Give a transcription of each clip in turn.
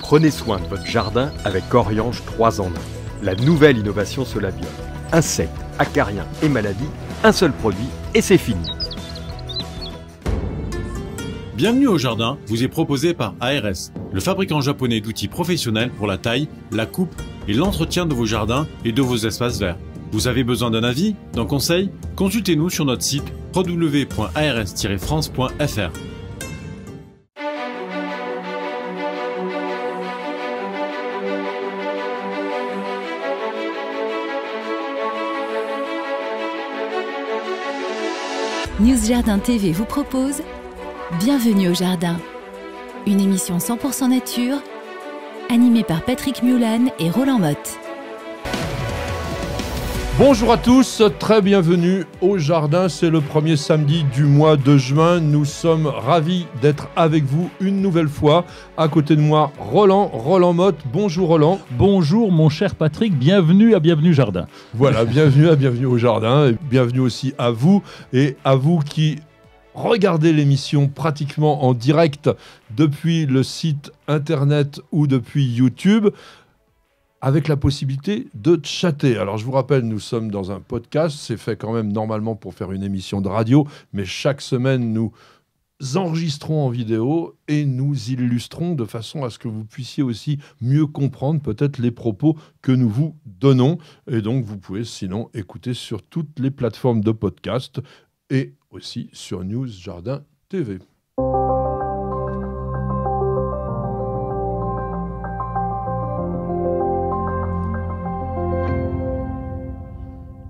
Prenez soin de votre jardin avec Oriange 3 en 1. La nouvelle innovation Solabium. Insectes, acariens et maladies, un seul produit et c'est fini. Bienvenue au jardin vous est proposé par ARS, le fabricant japonais d'outils professionnels pour la taille, la coupe et l'entretien de vos jardins et de vos espaces verts. Vous avez besoin d'un avis, d'un conseil? Consultez-nous sur notre site www.ars-france.fr. News Jardin TV vous propose Bienvenue au Jardin, une émission 100% nature, animée par Patrick Mulan et Roland Motte. Bonjour à tous, très bienvenue au Jardin, c'est le premier samedi du mois de juin. Nous sommes ravis d'être avec vous une nouvelle fois. À côté de moi, Roland Motte. Bonjour Roland. Bonjour mon cher Patrick, bienvenue à Bienvenue Jardin. Voilà, bienvenue au Jardin, et bienvenue aussi à vous et à vous qui regardez l'émission pratiquement en direct depuis le site internet ou depuis YouTube, avec la possibilité de chatter. Alors je vous rappelle, nous sommes dans un podcast, c'est fait quand même normalement pour faire une émission de radio, mais chaque semaine nous enregistrons en vidéo et nous illustrons de façon à ce que vous puissiez aussi mieux comprendre peut-être les propos que nous vous donnons. Et donc vous pouvez sinon écouter sur toutes les plateformes de podcast et aussi sur News Jardin TV.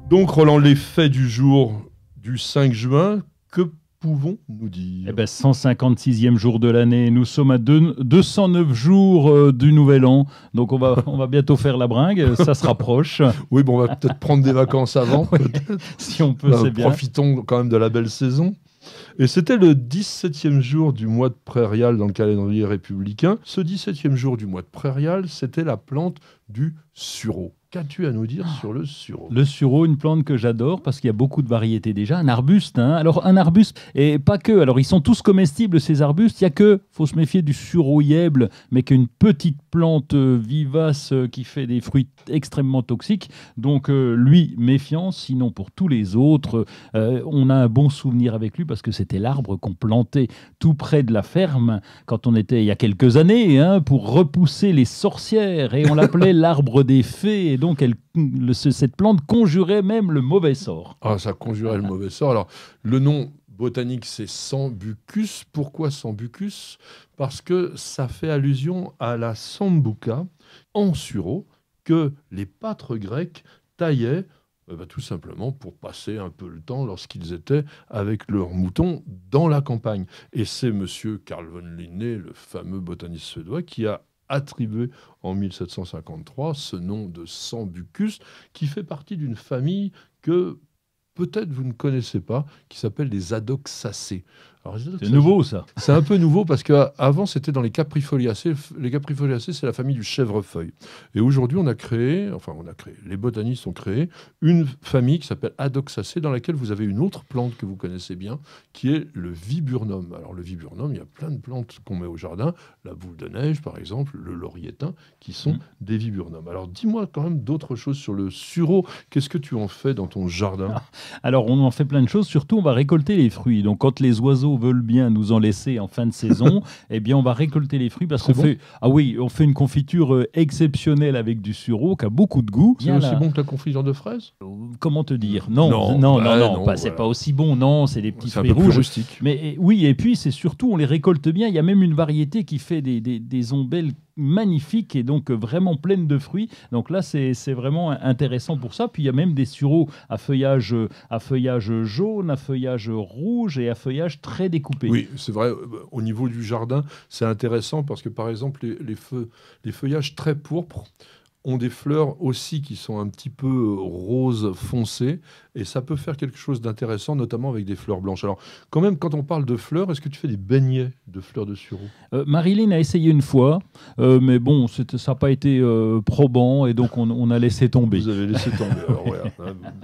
Donc, Roland, les faits du jour du 5 juin, que pouvons-nous dire? 156e jour de l'année, nous sommes à 209 jours du Nouvel An, donc on va bientôt faire la bringue, ça se rapproche. Oui, bon, on va peut-être prendre des vacances avant, oui, si on peut, c'est bien. Profitons quand même de la belle saison. Et c'était le 17e jour du mois de prairial dans le calendrier républicain. Ce 17e jour du mois de prairial, c'était la plante du sureau. Qu'as-tu à nous dire sur le sureau? Le sureau, une plante que j'adore parce qu'il y a beaucoup de variétés déjà. Un arbuste, hein. Alors un arbuste, et pas que. Alors ils sont tous comestibles ces arbustes. Il y a que, faut se méfier du sureauièble, mais qu'une petite plante vivace qui fait des fruits extrêmement toxiques. Donc lui, méfiance. Sinon pour tous les autres, on a un bon souvenir avec lui parce que c'était l'arbre qu'on plantait tout près de la ferme quand on était il y a quelques années, hein, pour repousser les sorcières. Et on l'appelait l'arbre des fées. Et donc, cette plante conjurait même le mauvais sort. Ah, ça conjurait le mauvais sort. Alors, le nom botanique, c'est Sambucus. Pourquoi Sambucus? Parce que ça fait allusion à la sambuca en sureau que les pâtres grecs taillaient tout simplement pour passer un peu le temps lorsqu'ils étaient avec leurs moutons dans la campagne. Et c'est monsieur Carl von Linné, le fameux botaniste suédois, qui a attribué en 1753 ce nom de Sambucus, qui fait partie d'une famille que peut-être vous ne connaissez pas, qui s'appelle les Adoxacées. C'est nouveau, ça. C'est un peu nouveau parce qu'avant, c'était dans les Caprifoliacées. Les Caprifoliacées, c'est la famille du chèvrefeuille. Et aujourd'hui, les botanistes ont créé une famille qui s'appelle Adoxacées, dans laquelle vous avez une autre plante que vous connaissez bien, qui est le viburnum. Alors, le viburnum, il y a plein de plantes qu'on met au jardin. La boule de neige, par exemple, le lauriétain, qui sont des viburnums. Alors, dis-moi quand même d'autres choses sur le sureau. Qu'est-ce que tu en fais dans ton jardin? Alors, on en fait plein de choses. Surtout, on va récolter les fruits. Donc, quand les oiseaux veulent bien nous en laisser en fin de saison, eh bien, on va récolter les fruits parce qu'on fait une confiture exceptionnelle avec du sureau qui a beaucoup de goût. C'est aussi bon que la confiture de fraises? Comment te dire? Non, c'est pas aussi bon. Non, c'est des petits fruits rouges. Rustique. Mais oui, et puis c'est surtout, on les récolte bien. Il y a même une variété qui fait des ombelles magnifiques et donc vraiment pleines de fruits. Donc là, c'est vraiment intéressant pour ça. Puis il y a même des sureaux à feuillage jaune, à feuillage rouge et à feuillage très découpé. Oui, c'est vrai. Au niveau du jardin, c'est intéressant parce que, par exemple, les feuillages très pourpres ont des fleurs aussi qui sont un petit peu rose foncé et ça peut faire quelque chose d'intéressant, notamment avec des fleurs blanches. Alors, quand même, quand on parle de fleurs, est-ce que tu fais des beignets de fleurs de sureau? Marilyn a essayé une fois, mais bon, ça n'a pas été probant et donc on a laissé tomber. Vous avez laissé tomber. Alors, voilà,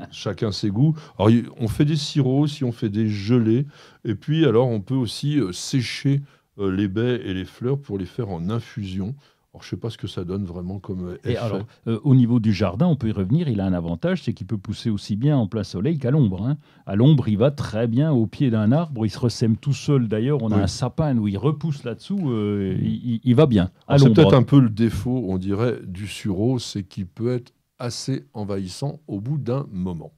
chacun ses goûts. Alors, on fait des sirops aussi, on fait des gelées et puis alors on peut aussi sécher les baies et les fleurs pour les faire en infusion Alors, je ne sais pas ce que ça donne vraiment comme effet. Et alors, au niveau du jardin, on peut y revenir, il a un avantage, c'est qu'il peut pousser aussi bien en plein soleil qu'à l'ombre. Hein. À l'ombre, il va très bien au pied d'un arbre, il se ressème tout seul. D'ailleurs, on a un sapin où il repousse là-dessous, il va bien. C'est peut-être un peu le défaut, on dirait, du sureau, c'est qu'il peut être assez envahissant au bout d'un moment.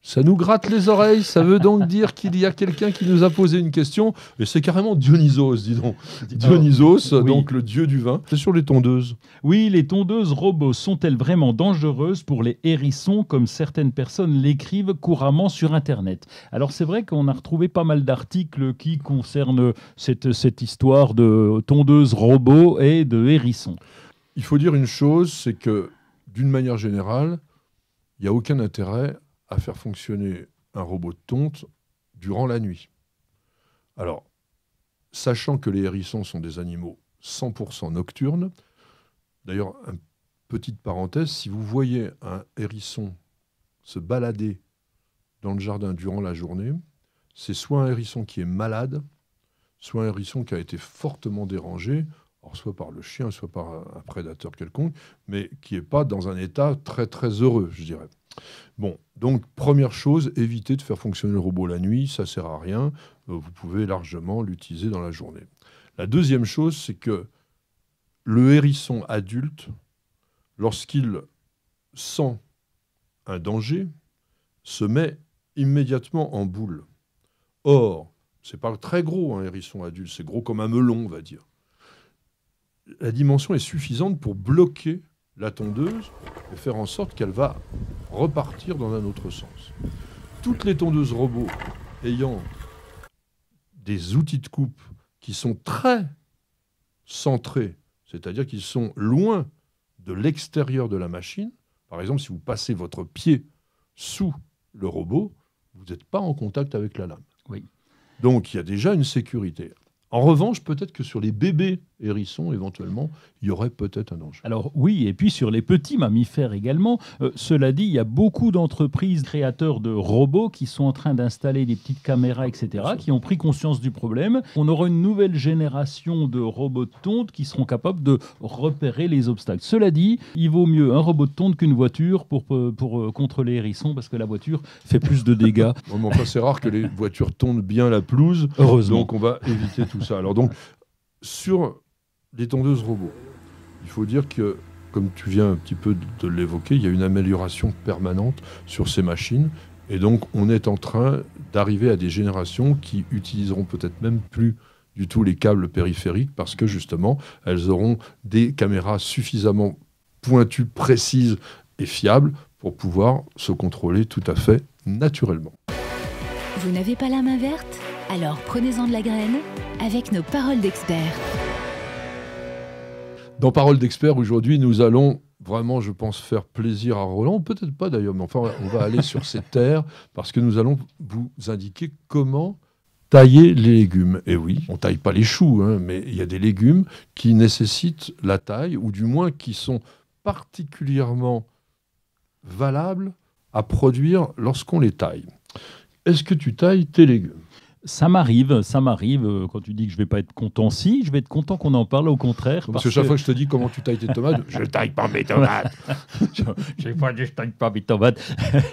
Ça nous gratte les oreilles, ça veut donc dire qu'il y a quelqu'un qui nous a posé une question, et c'est carrément Dionysos, dis donc. Dionysos, oui. donc le dieu du vin. C'est sur les tondeuses. Oui, les tondeuses robots sont-elles vraiment dangereuses pour les hérissons, comme certaines personnes l'écrivent couramment sur Internet? Alors c'est vrai qu'on a retrouvé pas mal d'articles qui concernent cette histoire de tondeuses robots et de hérissons. Il faut dire une chose, c'est que, d'une manière générale, il n'y a aucun intérêt à faire fonctionner un robot de tonte durant la nuit. Alors, sachant que les hérissons sont des animaux 100% nocturnes, d'ailleurs, une petite parenthèse, si vous voyez un hérisson se balader dans le jardin durant la journée, c'est soit un hérisson qui est malade, soit un hérisson qui a été fortement dérangé, alors soit par le chien, soit par un prédateur quelconque, mais qui n'est pas dans un état très très heureux, je dirais. Bon, donc première chose, évitez de faire fonctionner le robot la nuit, ça ne sert à rien, vous pouvez largement l'utiliser dans la journée. La deuxième chose, c'est que le hérisson adulte, lorsqu'il sent un danger, se met immédiatement en boule. Or, c'est pas très gros un hérisson adulte, c'est gros comme un melon, on va dire. La dimension est suffisante pour bloquer la tondeuse et faire en sorte qu'elle va repartir dans un autre sens. Toutes les tondeuses robots ayant des outils de coupe qui sont très centrés, c'est-à-dire qu'ils sont loin de l'extérieur de la machine, par exemple, si vous passez votre pied sous le robot, vous n'êtes pas en contact avec la lame. Oui. Donc, il y a déjà une sécurité. En revanche, peut-être que sur les bébés hérissons, éventuellement, il y aurait peut-être un danger. Alors oui, et puis sur les petits mammifères également. Cela dit, il y a beaucoup d'entreprises créateurs de robots qui sont en train d'installer des petites caméras, etc., qui ont pris conscience du problème. On aura une nouvelle génération de robots de tonte qui seront capables de repérer les obstacles. Cela dit, il vaut mieux un robot de tonte qu'une voiture pour contre les hérissons, parce que la voiture fait plus de dégâts. Bon, mais enfin, c'est rare que les voitures tondent bien la pelouse. Heureusement. Donc on va éviter tout ça. Alors donc, sur les tondeuses robots, il faut dire que, comme tu viens un petit peu de l'évoquer, il y a une amélioration permanente sur ces machines. Et donc, on est en train d'arriver à des générations qui utiliseront peut-être même plus du tout les câbles périphériques parce que, justement, elles auront des caméras suffisamment pointues, précises et fiables pour pouvoir se contrôler tout à fait naturellement. Vous n'avez pas la main verte? Alors prenez-en de la graine avec nos paroles d'experts. Dans Paroles d'experts, aujourd'hui, nous allons vraiment, je pense, faire plaisir à Roland. Peut-être pas d'ailleurs, mais enfin, on va aller sur ces terres parce que nous allons vous indiquer comment tailler les légumes. Et oui, on ne taille pas les choux, hein, mais il y a des légumes qui nécessitent la taille, ou du moins qui sont particulièrement valables à produire lorsqu'on les taille. Est-ce que tu tailles tes légumes ? Ça m'arrive, quand tu dis que je ne vais pas être content, si, je vais être content qu'on en parle, au contraire. Parce que chaque fois que je te dis comment tu tailles tes tomates, je ne taille pas mes tomates. Je n'ai pas dit je taille pas mes tomates,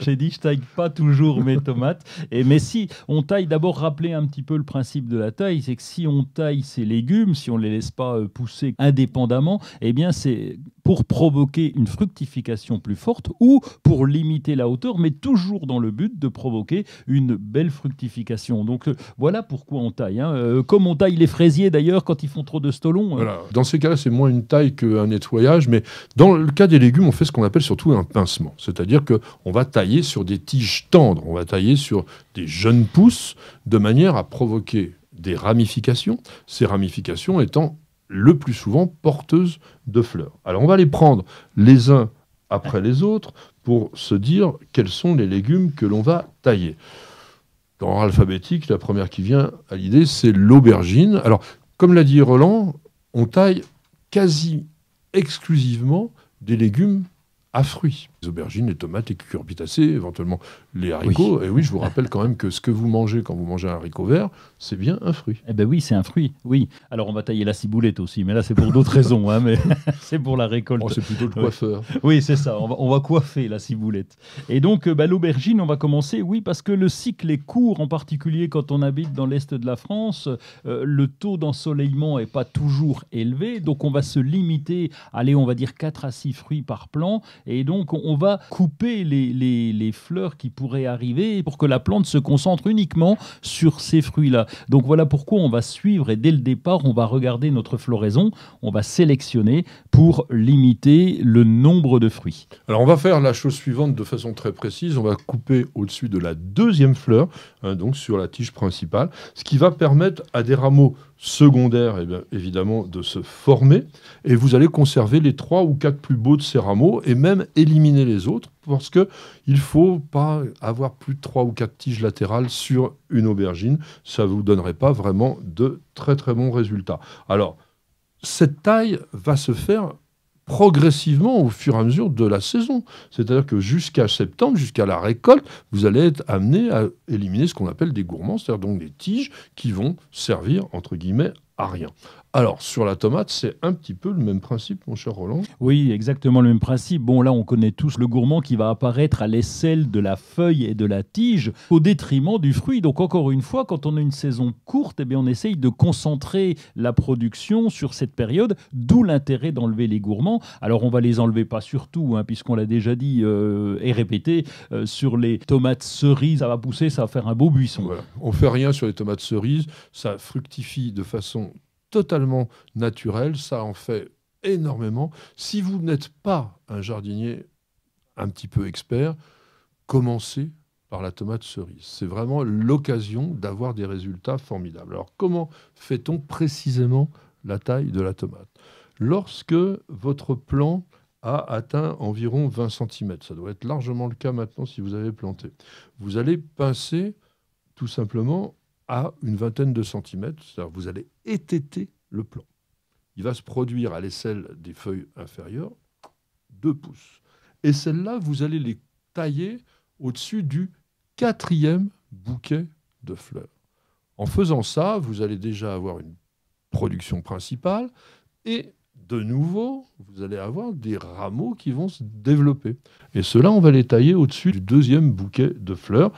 j'ai dit je taille pas toujours mes tomates. Mais si, on taille, d'abord rappeler un petit peu le principe de la taille, c'est que si on taille ces légumes, si on ne les laisse pas pousser indépendamment, eh bien c'est pour provoquer une fructification plus forte ou pour limiter la hauteur, mais toujours dans le but de provoquer une belle fructification. Donc voilà pourquoi on taille. Hein. Comme on taille les fraisiers d'ailleurs quand ils font trop de stolons. Voilà. Dans ces cas-là, c'est moins une taille qu'un nettoyage, mais dans le cas des légumes, on fait ce qu'on appelle surtout un pincement. C'est-à-dire qu'on va tailler sur des tiges tendres, on va tailler sur des jeunes pousses de manière à provoquer des ramifications, ces ramifications étant le plus souvent porteuses de fleurs. Alors on va les prendre les uns après les autres pour se dire quels sont les légumes que l'on va tailler. Dans l'ordre alphabétique, la première qui vient à l'idée, c'est l'aubergine. Alors, comme l'a dit Roland, on taille quasi exclusivement des légumes à fruits. Les aubergines, les tomates, les cucurbitacées, éventuellement les haricots. Et oui, je vous rappelle quand même que ce que vous mangez quand vous mangez un haricot vert, c'est bien un fruit. Eh ben oui, c'est un fruit, oui. Alors on va tailler la ciboulette aussi, mais là c'est pour d'autres raisons, hein, mais c'est pour la récolte. Oh, c'est plutôt le coiffeur. Oui, c'est ça, on va coiffer la ciboulette. Et donc l'aubergine, on va commencer, oui, parce que le cycle est court, en particulier quand on habite dans l'est de la France. Le taux d'ensoleillement n'est pas toujours élevé, donc on va se limiter, allez, on va dire 4 à 6 fruits par plant, et donc on va couper les fleurs qui pourraient arriver pour que la plante se concentre uniquement sur ces fruits-là. Donc voilà pourquoi on va suivre, et dès le départ, on va regarder notre floraison, on va sélectionner pour limiter le nombre de fruits. Alors on va faire la chose suivante de façon très précise, on va couper au-dessus de la deuxième fleur, donc sur la tige principale, ce qui va permettre à des rameaux secondaires, eh bien, évidemment, de se former, et vous allez conserver les 3 ou 4 plus beaux de ces rameaux, et même éliminer les autres, parce qu'il ne faut pas avoir plus de 3 ou 4 tiges latérales sur une aubergine, ça ne vous donnerait pas vraiment de très très bons résultats. Alors, cette taille va se faire progressivement au fur et à mesure de la saison. C'est-à-dire que jusqu'à septembre, jusqu'à la récolte, vous allez être amené à éliminer ce qu'on appelle des gourmands, c'est-à-dire donc des tiges qui vont servir, entre guillemets, à rien. Alors, sur la tomate, c'est un petit peu le même principe, mon cher Roland. Oui, exactement le même principe. Bon, là, on connaît tous le gourmand qui va apparaître à l'aisselle de la feuille et de la tige au détriment du fruit. Donc, encore une fois, quand on a une saison courte, eh bien, on essaye de concentrer la production sur cette période, d'où l'intérêt d'enlever les gourmands. Alors, on va les enlever pas sur tout, hein, puisqu'on l'a déjà dit et répété, sur les tomates cerises, ça va pousser, ça va faire un beau buisson. Voilà. On ne fait rien sur les tomates cerises, ça fructifie de façon totalement naturel, ça en fait énormément. Si vous n'êtes pas un jardinier un petit peu expert, commencez par la tomate cerise. C'est vraiment l'occasion d'avoir des résultats formidables. Alors comment fait-on précisément la taille de la tomate? Lorsque votre plant a atteint environ 20 cm, ça doit être largement le cas maintenant si vous avez planté, vous allez pincer tout simplement à une vingtaine de centimètres, c'est-à-dire vous allez étêter le plant. Il va se produire à l'aisselle des feuilles inférieures 2 pouces. Et celles-là, vous allez les tailler au-dessus du 4e bouquet de fleurs. En faisant ça, vous allez déjà avoir une production principale et de nouveau, vous allez avoir des rameaux qui vont se développer. Et ceux-là, on va les tailler au-dessus du 2e bouquet de fleurs.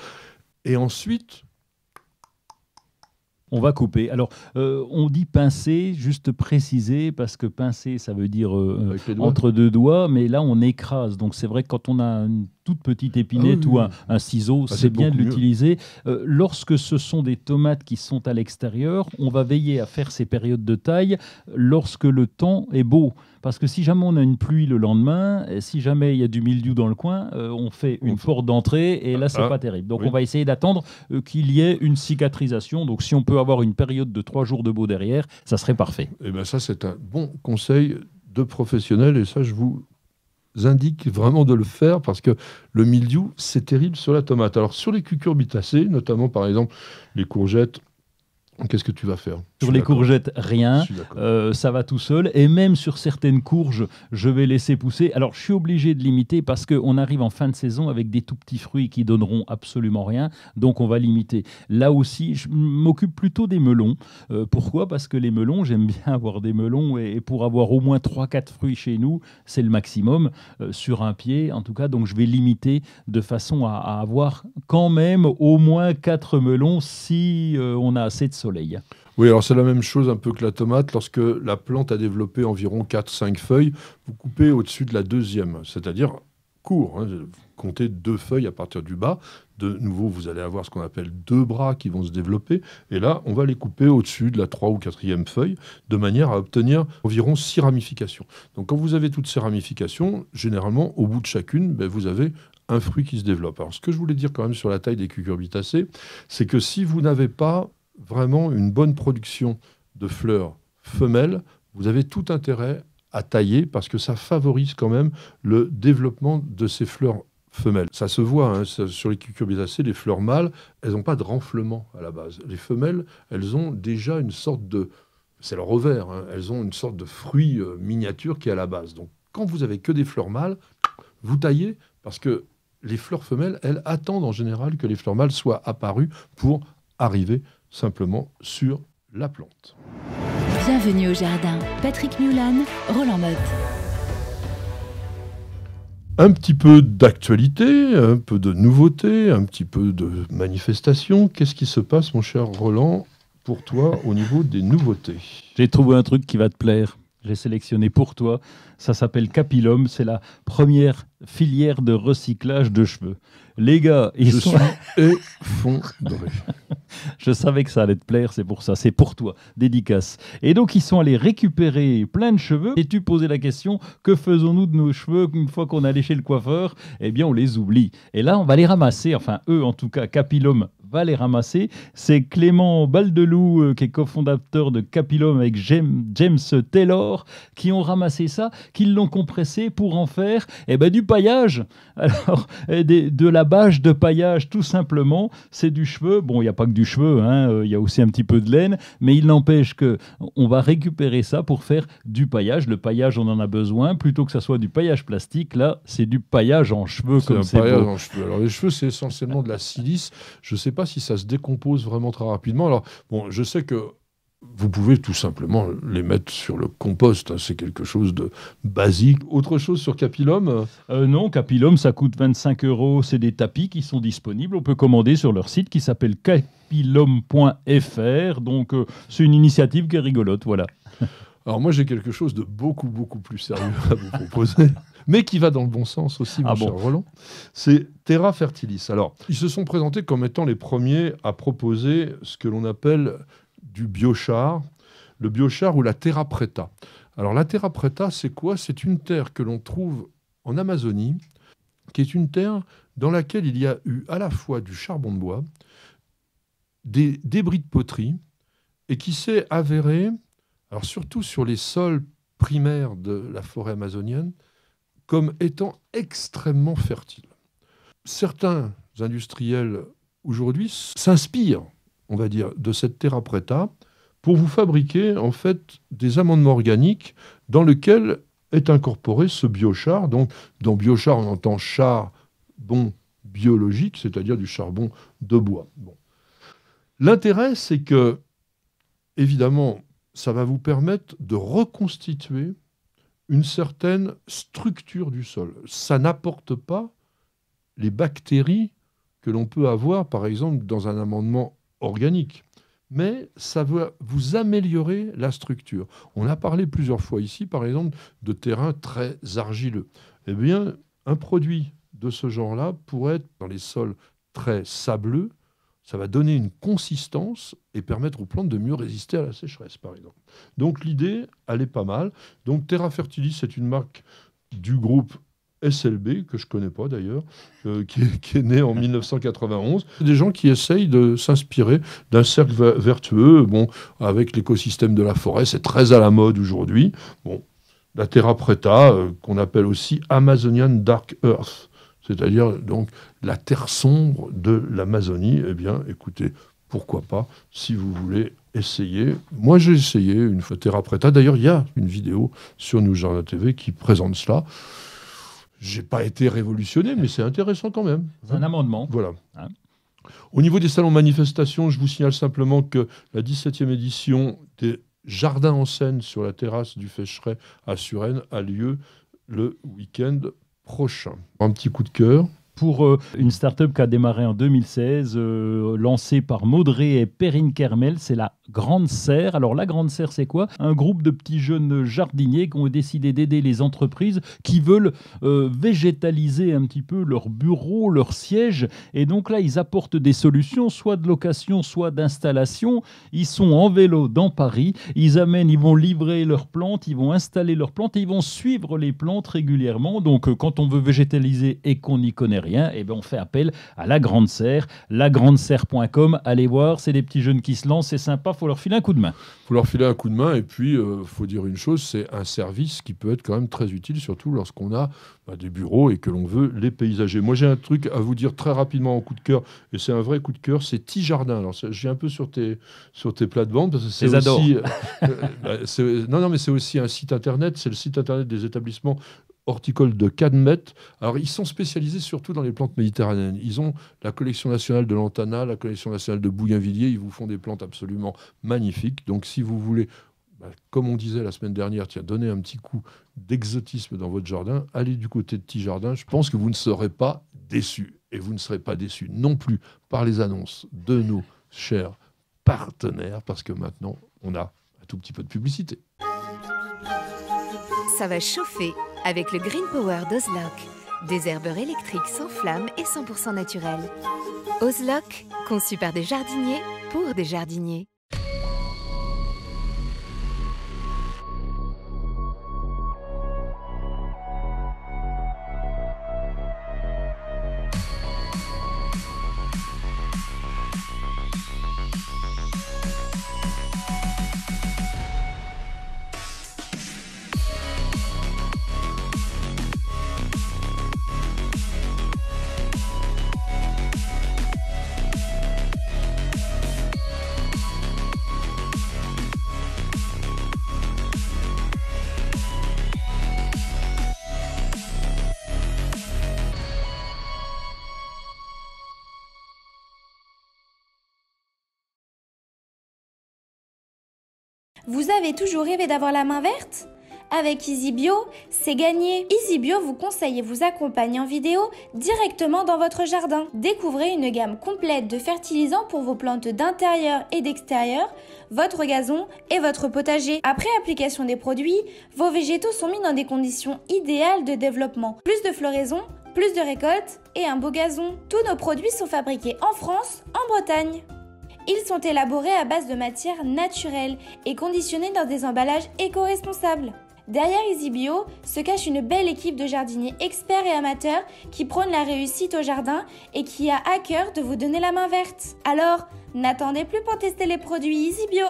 Et ensuite, on va couper. Alors, on dit pincer, juste préciser, parce que pincer, ça veut dire entre 2 doigts, mais là, on écrase. Donc, c'est vrai que quand on a une toute petite épinette ou un ciseau, c'est bien de l'utiliser. Lorsque ce sont des tomates qui sont à l'extérieur, on va veiller à faire ces périodes de taille lorsque le temps est beau. Parce que si jamais on a une pluie le lendemain, si jamais il y a du mildiou dans le coin, on fait une porte d'entrée et là, c'est pas terrible. Donc, on va essayer d'attendre qu'il y ait une cicatrisation. Donc, si on peut avoir une période de 3 jours de beau derrière, ça serait parfait. Et bien ça, c'est un bon conseil de professionnel et ça, je vous indique vraiment de le faire parce que le mildiou, c'est terrible sur la tomate. Alors, sur les cucurbitacées, notamment, par exemple, les courgettes, qu'est-ce que tu vas faire? Sur les courgettes, rien. Ça va tout seul. Et même sur certaines courges, je vais laisser pousser. Alors, je suis obligé de limiter parce qu'on arrive en fin de saison avec des tout petits fruits qui donneront absolument rien. Donc, on va limiter. Là aussi, je m'occupe plutôt des melons. Pourquoi? Parce que les melons, j'aime bien avoir des melons. Et pour avoir au moins 3-4 fruits chez nous, c'est le maximum sur un pied. En tout cas, donc je vais limiter de façon à avoir quand même au moins 4 melons si on a assez de soleil. Oui, alors c'est la même chose un peu que la tomate. Lorsque la plante a développé environ 4-5 feuilles, vous coupez au-dessus de la 2e, c'est-à-dire court. Vous comptez 2 feuilles à partir du bas. De nouveau, vous allez avoir ce qu'on appelle 2 bras qui vont se développer. Et là, on va les couper au-dessus de la 3 ou 4e feuille, de manière à obtenir environ 6 ramifications. Donc quand vous avez toutes ces ramifications, généralement, au bout de chacune, vous avez un fruit qui se développe. Alors ce que je voulais dire quand même sur la taille des cucurbitacées, c'est que si vous n'avez pas vraiment une bonne production de fleurs femelles, vous avez tout intérêt à tailler parce que ça favorise quand même le développement de ces fleurs femelles. Ça se voit sur les cucurbitacées, les fleurs mâles, elles n'ont pas de renflement à la base. Les femelles, elles ont déjà une sorte de... C'est leur ovaire, elles ont une sorte de fruit miniature qui est à la base. Donc quand vous avez que des fleurs mâles, vous taillez parce que les fleurs femelles, elles attendent en général que les fleurs mâles soient apparues pour arriver simplement sur la plante. Bienvenue au jardin. Patrick Mulan, Roland Motte. Un petit peu d'actualité, un peu de nouveauté, un petit peu de manifestation. Qu'est-ce qui se passe, mon cher Roland, pour toi, au niveau des nouveautés? J'ai trouvé un truc qui va te plaire. J'ai sélectionné pour toi. Ça s'appelle Capilum. C'est la première filière de recyclage de cheveux. Les gars, ils sont... suis effondré. Je savais que ça allait te plaire, c'est pour ça. C'est pour toi, dédicace. Et donc, ils sont allés récupérer plein de cheveux. Et tu posais la question, que faisons-nous de nos cheveux une fois qu'on est allé chez le coiffeur? Eh bien, on les oublie. Et là, on va les ramasser. Enfin, eux, en tout cas, Capilum va les ramasser. C'est Clément Baldeloup, qui est cofondateur de Capilum avec James Taylor, qui ont ramassé ça, qui l'ont compressé pour en faire du paillage. Alors, de la bâche de paillage, tout simplement. C'est du cheveu. Bon, il n'y a pas que du cheveu, hein, y a aussi un petit peu de laine, mais il n'empêche qu'on va récupérer ça pour faire du paillage. Le paillage, on en a besoin. Plutôt que ça soit du paillage plastique, là, c'est du paillage en cheveux. C'est un paillage en cheveux. Alors, les cheveux, c'est essentiellement de la silice. Je ne sais pas si ça se décompose vraiment très rapidement. Alors, bon, je sais que vous pouvez tout simplement les mettre sur le compost. Hein, c'est quelque chose de basique. Autre chose sur Capilum? Non, Capilum, ça coûte 25 €. C'est des tapis qui sont disponibles. On peut commander sur leur site qui s'appelle capilum.fr. Donc, c'est une initiative qui est rigolote. Voilà. Alors, moi, j'ai quelque chose de beaucoup plus sérieux à vous proposer, mais qui va dans le bon sens aussi, mon cher Roland. C'est Terra Fertilis. Alors, ils se sont présentés comme étant les premiers à proposer ce que l'on appelle du biochar, le biochar ou la terra preta. Alors la terra preta, c'est quoi? C'est une terre que l'on trouve en Amazonie, qui est une terre dans laquelle il y a eu à la fois du charbon de bois, des débris de poterie, et qui s'est avéré, alors surtout sur les sols primaires de la forêt amazonienne, comme étant extrêmement fertile. Certains industriels aujourd'hui s'inspirent, on va dire, de cette terra preta pour vous fabriquer en fait des amendements organiques dans lesquels est incorporé ce biochar. Donc, dans biochar, on entend charbon biologique, c'est-à-dire du charbon de bois. Bon. L'intérêt, c'est que, évidemment, ça va vous permettre de reconstituer une certaine structure du sol. Ça n'apporte pas les bactéries que l'on peut avoir, par exemple, dans un amendement organique. Mais ça va vous améliorer la structure. On a parlé plusieurs fois ici, par exemple, de terrains très argileux. Eh bien, un produit de ce genre-là pourrait être dans les sols très sableux. Ça va donner une consistance et permettre aux plantes de mieux résister à la sécheresse, par exemple. Donc l'idée, elle est pas mal. Donc Terra Fertilis, c'est une marque du groupe SLB, que je ne connais pas d'ailleurs, qui est né en 1991. C'est des gens qui essayent de s'inspirer d'un cercle vertueux, bon, avec l'écosystème de la forêt. C'est très à la mode aujourd'hui. Bon, la Terra Preta, qu'on appelle aussi Amazonian Dark Earth, c'est-à-dire donc la terre sombre de l'Amazonie. Eh bien, écoutez, pourquoi pas, si vous voulez essayer. Moi, j'ai essayé une fois Terra Preta. D'ailleurs, il y a une vidéo sur New Jardin TV qui présente cela. J'ai pas été révolutionné, mais c'est intéressant quand même. C'est un amendement. Voilà. Hein. Au niveau des salons manifestations, je vous signale simplement que la 17e édition des Jardins en scène sur la terrasse du Fécheret à Suresnes a lieu le week-end prochain. Un petit coup de cœur. Pour une start-up qui a démarré en 2016, lancée par Maudrey et Perrine Kermel, c'est la Grande Serre. Alors la Grande Serre, c'est quoi? Un groupe de petits jeunes jardiniers qui ont décidé d'aider les entreprises qui veulent végétaliser un petit peu leur bureau, leur siège. Et donc là, ils apportent des solutions, soit de location, soit d'installation. Ils sont en vélo dans Paris. Ils vont livrer leurs plantes, ils vont installer leurs plantes et ils vont suivre les plantes régulièrement. Donc quand on veut végétaliser et qu'on n'y connaît rien, et on fait appel à la Grande Serre, lagrandeserre.com. Allez voir, c'est des petits jeunes qui se lancent, c'est sympa, il faut leur filer un coup de main. Il faut leur filer un coup de main et puis il faut dire une chose, c'est un service qui peut être quand même très utile, surtout lorsqu'on a des bureaux et que l'on veut les paysager. Moi j'ai un truc à vous dire très rapidement en coup de cœur, et c'est un vrai coup de cœur, c'est Tijardin. Alors je viens un peu sur tes plates-bandes parce que c'est aussi... non mais c'est aussi un site internet, c'est le site internet des établissements horticole de Cadmet. Alors, ils sont spécialisés surtout dans les plantes méditerranéennes. Ils ont la collection nationale de lantana, la collection nationale de bougainvilliers. Ils vous font des plantes absolument magnifiques. Donc, si vous voulez, comme on disait la semaine dernière, donner un petit coup d'exotisme dans votre jardin, allez du côté de Tijardin. Je pense que vous ne serez pas déçus. Et vous ne serez pas déçus non plus par les annonces de nos chers partenaires, parce que maintenant, on a un tout petit peu de publicité. Ça va chauffer avec le Green Power d'Ozlock. Des herbeurs électriques sans flamme et 100% naturels. Ozlock, conçu par des jardiniers pour des jardiniers. Vous avez toujours rêvé d'avoir la main verte ? Avec EasyBio, c'est gagné. EasyBio vous conseille et vous accompagne en vidéo directement dans votre jardin. Découvrez une gamme complète de fertilisants pour vos plantes d'intérieur et d'extérieur, votre gazon et votre potager. Après application des produits, vos végétaux sont mis dans des conditions idéales de développement. Plus de floraison, plus de récoltes et un beau gazon. Tous nos produits sont fabriqués en France, en Bretagne. Ils sont élaborés à base de matières naturelles et conditionnés dans des emballages éco-responsables. Derrière EasyBio se cache une belle équipe de jardiniers experts et amateurs qui prônent la réussite au jardin et qui a à cœur de vous donner la main verte. Alors, n'attendez plus pour tester les produits EasyBio.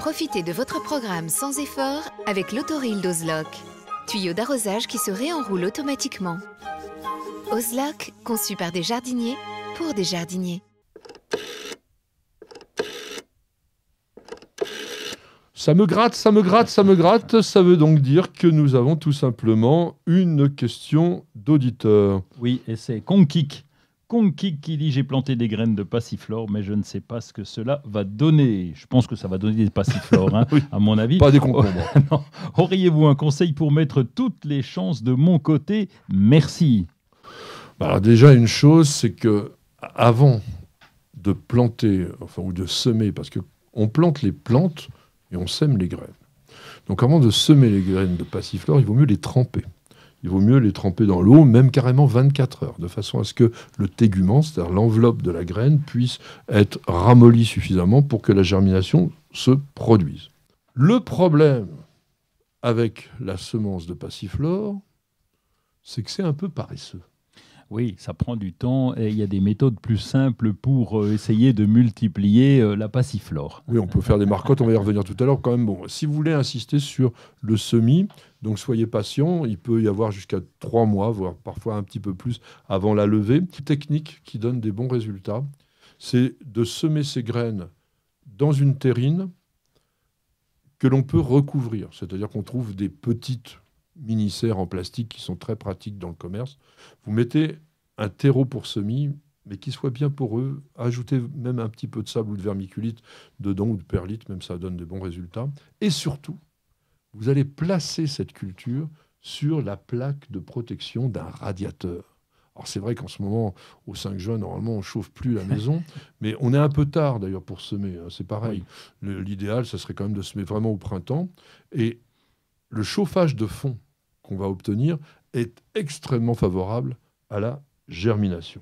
Profitez de votre programme sans effort avec l'autoril d'Ozlock. Tuyau d'arrosage qui se réenroule automatiquement. Ozlock, conçu par des jardiniers pour des jardiniers. Ça me gratte, ça me gratte, ça me gratte. Ça veut donc dire que nous avons tout simplement une question d'auditeur. Oui, et c'est Konkik. Konkik qui dit « J'ai planté des graines de passiflore, mais je ne sais pas ce que cela va donner. » Je pense que ça va donner des passiflores, hein, oui, à mon avis. Pas des concombres. Non. Auriez-vous un conseil pour mettre toutes les chances de mon côté ? Merci. Alors déjà, une chose, c'est que avant de planter, ou de semer, parce qu'on plante les plantes et on sème les graines. Donc avant de semer les graines de passiflore, il vaut mieux les tremper. Il vaut mieux les tremper dans l'eau, même carrément 24 heures, de façon à ce que le tégument, c'est-à-dire l'enveloppe de la graine, puisse être ramolli suffisamment pour que la germination se produise. Le problème avec la semence de passiflore, c'est que c'est un peu paresseux. Oui, ça prend du temps et il y a des méthodes plus simples pour essayer de multiplier la passiflore. Oui, on peut faire des marcottes, on va y revenir tout à l'heure. Quand même, bon, si vous voulez insister sur le semis, donc soyez patient, il peut y avoir jusqu'à 3 mois, voire parfois un petit peu plus avant la levée. Une technique qui donne des bons résultats, c'est de semer ces graines dans une terrine que l'on peut recouvrir. C'est-à-dire qu'on trouve des petites mini-serres en plastique qui sont très pratiques dans le commerce. Vous mettez un terreau pour semis, mais qui soit bien poreux. Ajoutez même un petit peu de sable ou de vermiculite dedans, ou de perlite, même ça donne des bons résultats. Et surtout, vous allez placer cette culture sur la plaque de protection d'un radiateur. Alors c'est vrai qu'en ce moment, au 5 juin, normalement, on ne chauffe plus la maison, mais on est un peu tard d'ailleurs pour semer, hein, c'est pareil. Oui. L'idéal, ça serait quand même de semer vraiment au printemps. Et le chauffage de fond qu'on va obtenir est extrêmement favorable à la germination.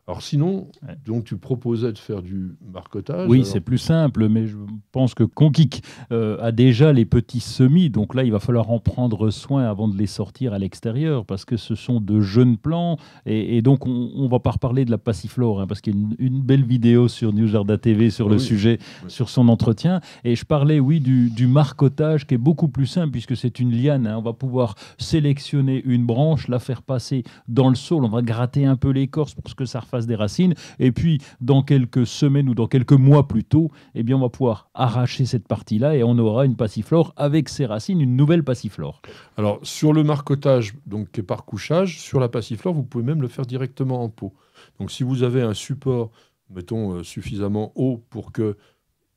Alors sinon, donc tu proposais de faire du marcottage. Oui, c'est plus simple, mais je pense que Konkik a déjà les petits semis, donc là, il va falloir en prendre soin avant de les sortir à l'extérieur, parce que ce sont de jeunes plants, et donc on ne va pas reparler de la passiflore, hein, parce qu'il y a une belle vidéo sur New Jardin TV sur le sujet, sur son entretien, et je parlais, oui, du marcotage, qui est beaucoup plus simple, puisque c'est une liane, hein. On va pouvoir sélectionner une branche, la faire passer dans le sol, on va gratter un peu l'écorce pour que ça surface des racines. Et puis, dans quelques semaines ou dans quelques mois plus tôt, eh bien, on va pouvoir arracher cette partie-là et on aura une passiflore avec ses racines, une nouvelle passiflore. Alors, sur le marcotage, donc, qui est par couchage, sur la passiflore, vous pouvez même le faire directement en pot. Donc, si vous avez un support, mettons, suffisamment haut pour que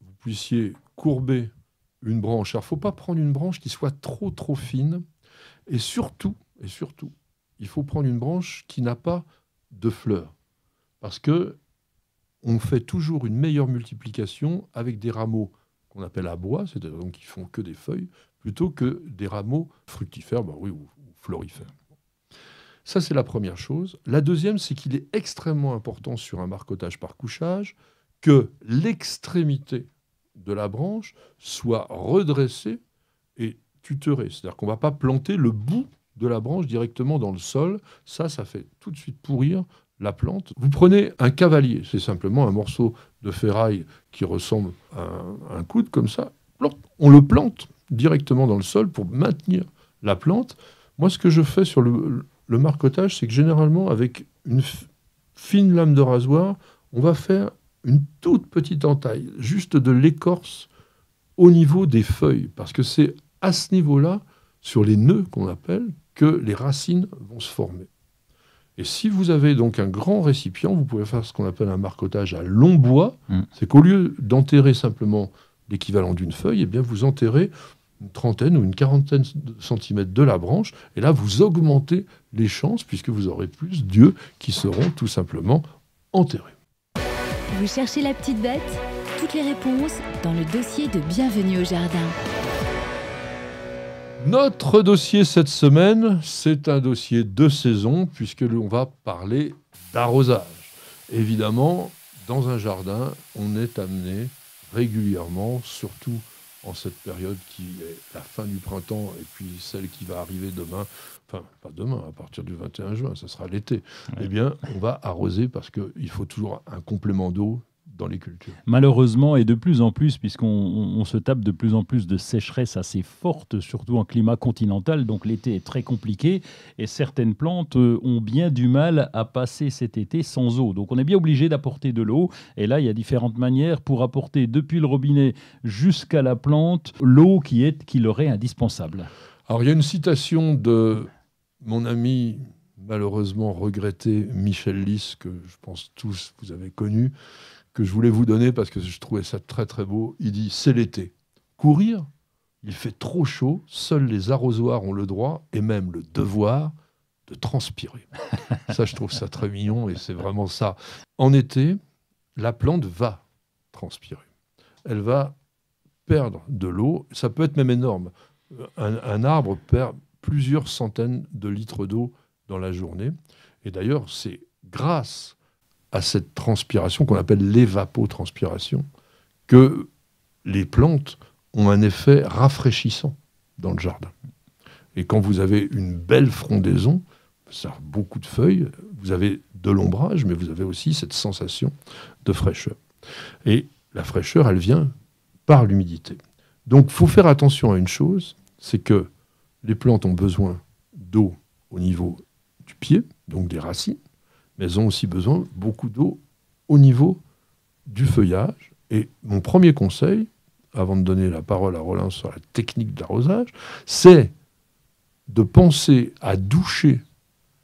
vous puissiez courber une branche. Alors, il ne faut pas prendre une branche qui soit trop fine. Et surtout, il faut prendre une branche qui n'a pas de fleurs. Parce que on fait toujours une meilleure multiplication avec des rameaux qu'on appelle à bois, c'est-à-dire donc qui font que des feuilles, plutôt que des rameaux fructifères, ou florifères. Ça, c'est la première chose. La deuxième, c'est qu'il est extrêmement important sur un marcotage par couchage que l'extrémité de la branche soit redressée et tutorée. C'est-à-dire qu'on ne va pas planter le bout de la branche directement dans le sol. Ça fait tout de suite pourrir la plante. Vous prenez un cavalier, c'est simplement un morceau de ferraille qui ressemble à un coude comme ça. On le plante directement dans le sol pour maintenir la plante. Moi, ce que je fais sur le marcotage, c'est que généralement, avec une fine lame de rasoir, on va faire une toute petite entaille, juste de l'écorce au niveau des feuilles, parce que c'est à ce niveau-là, sur les nœuds qu'on appelle, que les racines vont se former. Et si vous avez donc un grand récipient, vous pouvez faire ce qu'on appelle un marcotage à long bois. C'est qu'au lieu d'enterrer simplement l'équivalent d'une feuille, eh bien vous enterrez une trentaine ou une quarantaine de centimètres de la branche, et là vous augmentez les chances, puisque vous aurez plus d'yeux qui seront tout simplement enterrés. Vous cherchez la petite bête? Toutes les réponses dans le dossier de Bienvenue au Jardin. Notre dossier cette semaine, c'est un dossier de saison, puisque l'on va parler d'arrosage. Évidemment, dans un jardin, on est amené régulièrement, surtout en cette période qui est la fin du printemps et puis celle qui va arriver demain, enfin pas demain, à partir du 21 juin, ça sera l'été, eh bien on va arroser parce qu'il faut toujours un complément d'eau dans les cultures. Malheureusement, et de plus en plus, puisqu'on se tape de plus en plus de sécheresse assez forte, surtout en climat continental, donc l'été est très compliqué, et certaines plantes ont bien du mal à passer cet été sans eau. Donc on est bien obligé d'apporter de l'eau, et là il y a différentes manières pour apporter depuis le robinet jusqu'à la plante l'eau qui leur est indispensable. Alors il y a une citation de mon ami malheureusement regretté Michel Lys, que je pense tous vous avez connu, que je voulais vous donner parce que je trouvais ça très très beau. Il dit « C'est l'été. Courir, il fait trop chaud, seuls les arrosoirs ont le droit et même le devoir de transpirer. » Ça, je trouve ça très mignon et c'est vraiment ça. En été, la plante va transpirer. Elle va perdre de l'eau. Ça peut être même énorme. Un arbre perd plusieurs centaines de litres d'eau dans la journée. Et d'ailleurs, c'est grâce à cette transpiration qu'on appelle l'évapotranspiration, que les plantes ont un effet rafraîchissant dans le jardin. Et quand vous avez une belle frondaison, ça a beaucoup de feuilles, vous avez de l'ombrage, mais vous avez aussi cette sensation de fraîcheur. Et la fraîcheur, elle vient par l'humidité. Donc, il faut faire attention à une chose, c'est que les plantes ont besoin d'eau au niveau du pied, donc des racines, mais elles ont aussi besoin beaucoup d'eau au niveau du feuillage. Et mon premier conseil, avant de donner la parole à Roland sur la technique d'arrosage, c'est de penser à doucher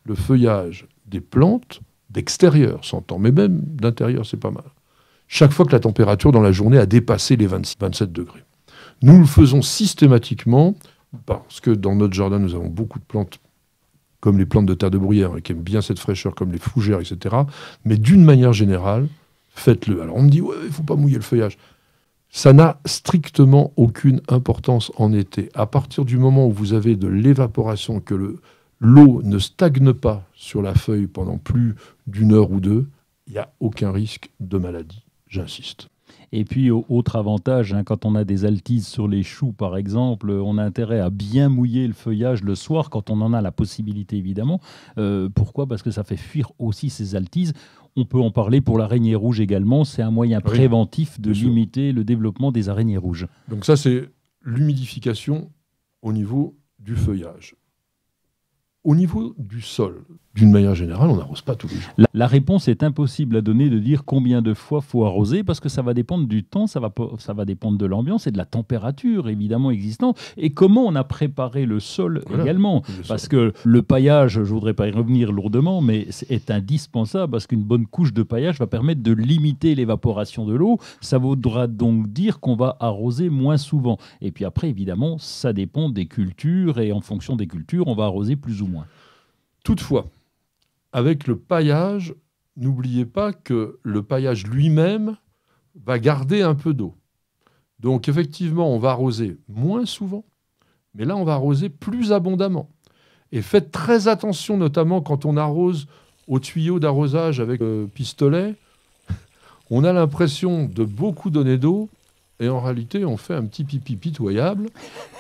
le feuillage des plantes d'extérieur, s'entend, mais même d'intérieur, c'est pas mal. Chaque fois que la température dans la journée a dépassé les 26-27 degrés. Nous le faisons systématiquement parce que dans notre jardin, nous avons beaucoup de plantes comme les plantes de terre de bruyère, qui aiment bien cette fraîcheur, comme les fougères, etc. Mais d'une manière générale, faites-le. Alors on me dit, ouais, il ne faut pas mouiller le feuillage. Ça n'a strictement aucune importance en été. À partir du moment où vous avez de l'évaporation, que l'eau ne stagne pas sur la feuille pendant plus d'une heure ou deux, il n'y a aucun risque de maladie. J'insiste. Et puis, autre avantage, quand on a des altises sur les choux, par exemple, on a intérêt à bien mouiller le feuillage le soir, quand on en a la possibilité, évidemment. Pourquoi ? Parce que ça fait fuir aussi ces altises. On peut en parler pour l'araignée rouge également. C'est un moyen préventif de limiter le développement des araignées rouges. Donc ça, c'est l'humidification au niveau du feuillage. au niveau du sol, d'une manière générale, on n'arrose pas tous les jours. La réponse est impossible à donner de dire combien de fois faut arroser parce que ça va dépendre du temps, ça va dépendre de l'ambiance et de la température évidemment existante et comment on a préparé le sol également. Parce que le paillage, je ne voudrais pas y revenir lourdement, mais est indispensable parce qu'une bonne couche de paillage va permettre de limiter l'évaporation de l'eau. Ça voudra donc dire qu'on va arroser moins souvent. Et puis après, évidemment, ça dépend des cultures et en fonction des cultures, on va arroser plus ou moins. Toutefois, avec le paillage, n'oubliez pas que le paillage lui-même va garder un peu d'eau. Donc effectivement, on va arroser moins souvent, mais là, on va arroser plus abondamment. Et faites très attention, notamment quand on arrose au tuyau d'arrosage avec le pistolet. On a l'impression de beaucoup donner d'eau, et en réalité, on fait un petit pipi pitoyable,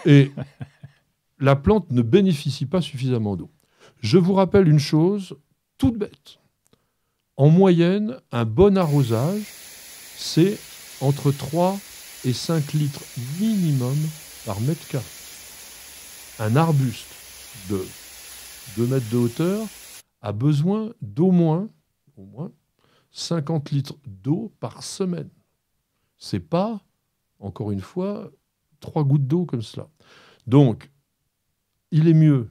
et la plante ne bénéficie pas suffisamment d'eau. Je vous rappelle une chose toute bête. En moyenne, un bon arrosage, c'est entre 3 et 5 litres minimum par mètre carré. Un arbuste de 2 mètres de hauteur a besoin d'au moins 50 litres d'eau par semaine. Ce n'est pas, encore une fois, 3 gouttes d'eau comme cela. Donc, il est mieux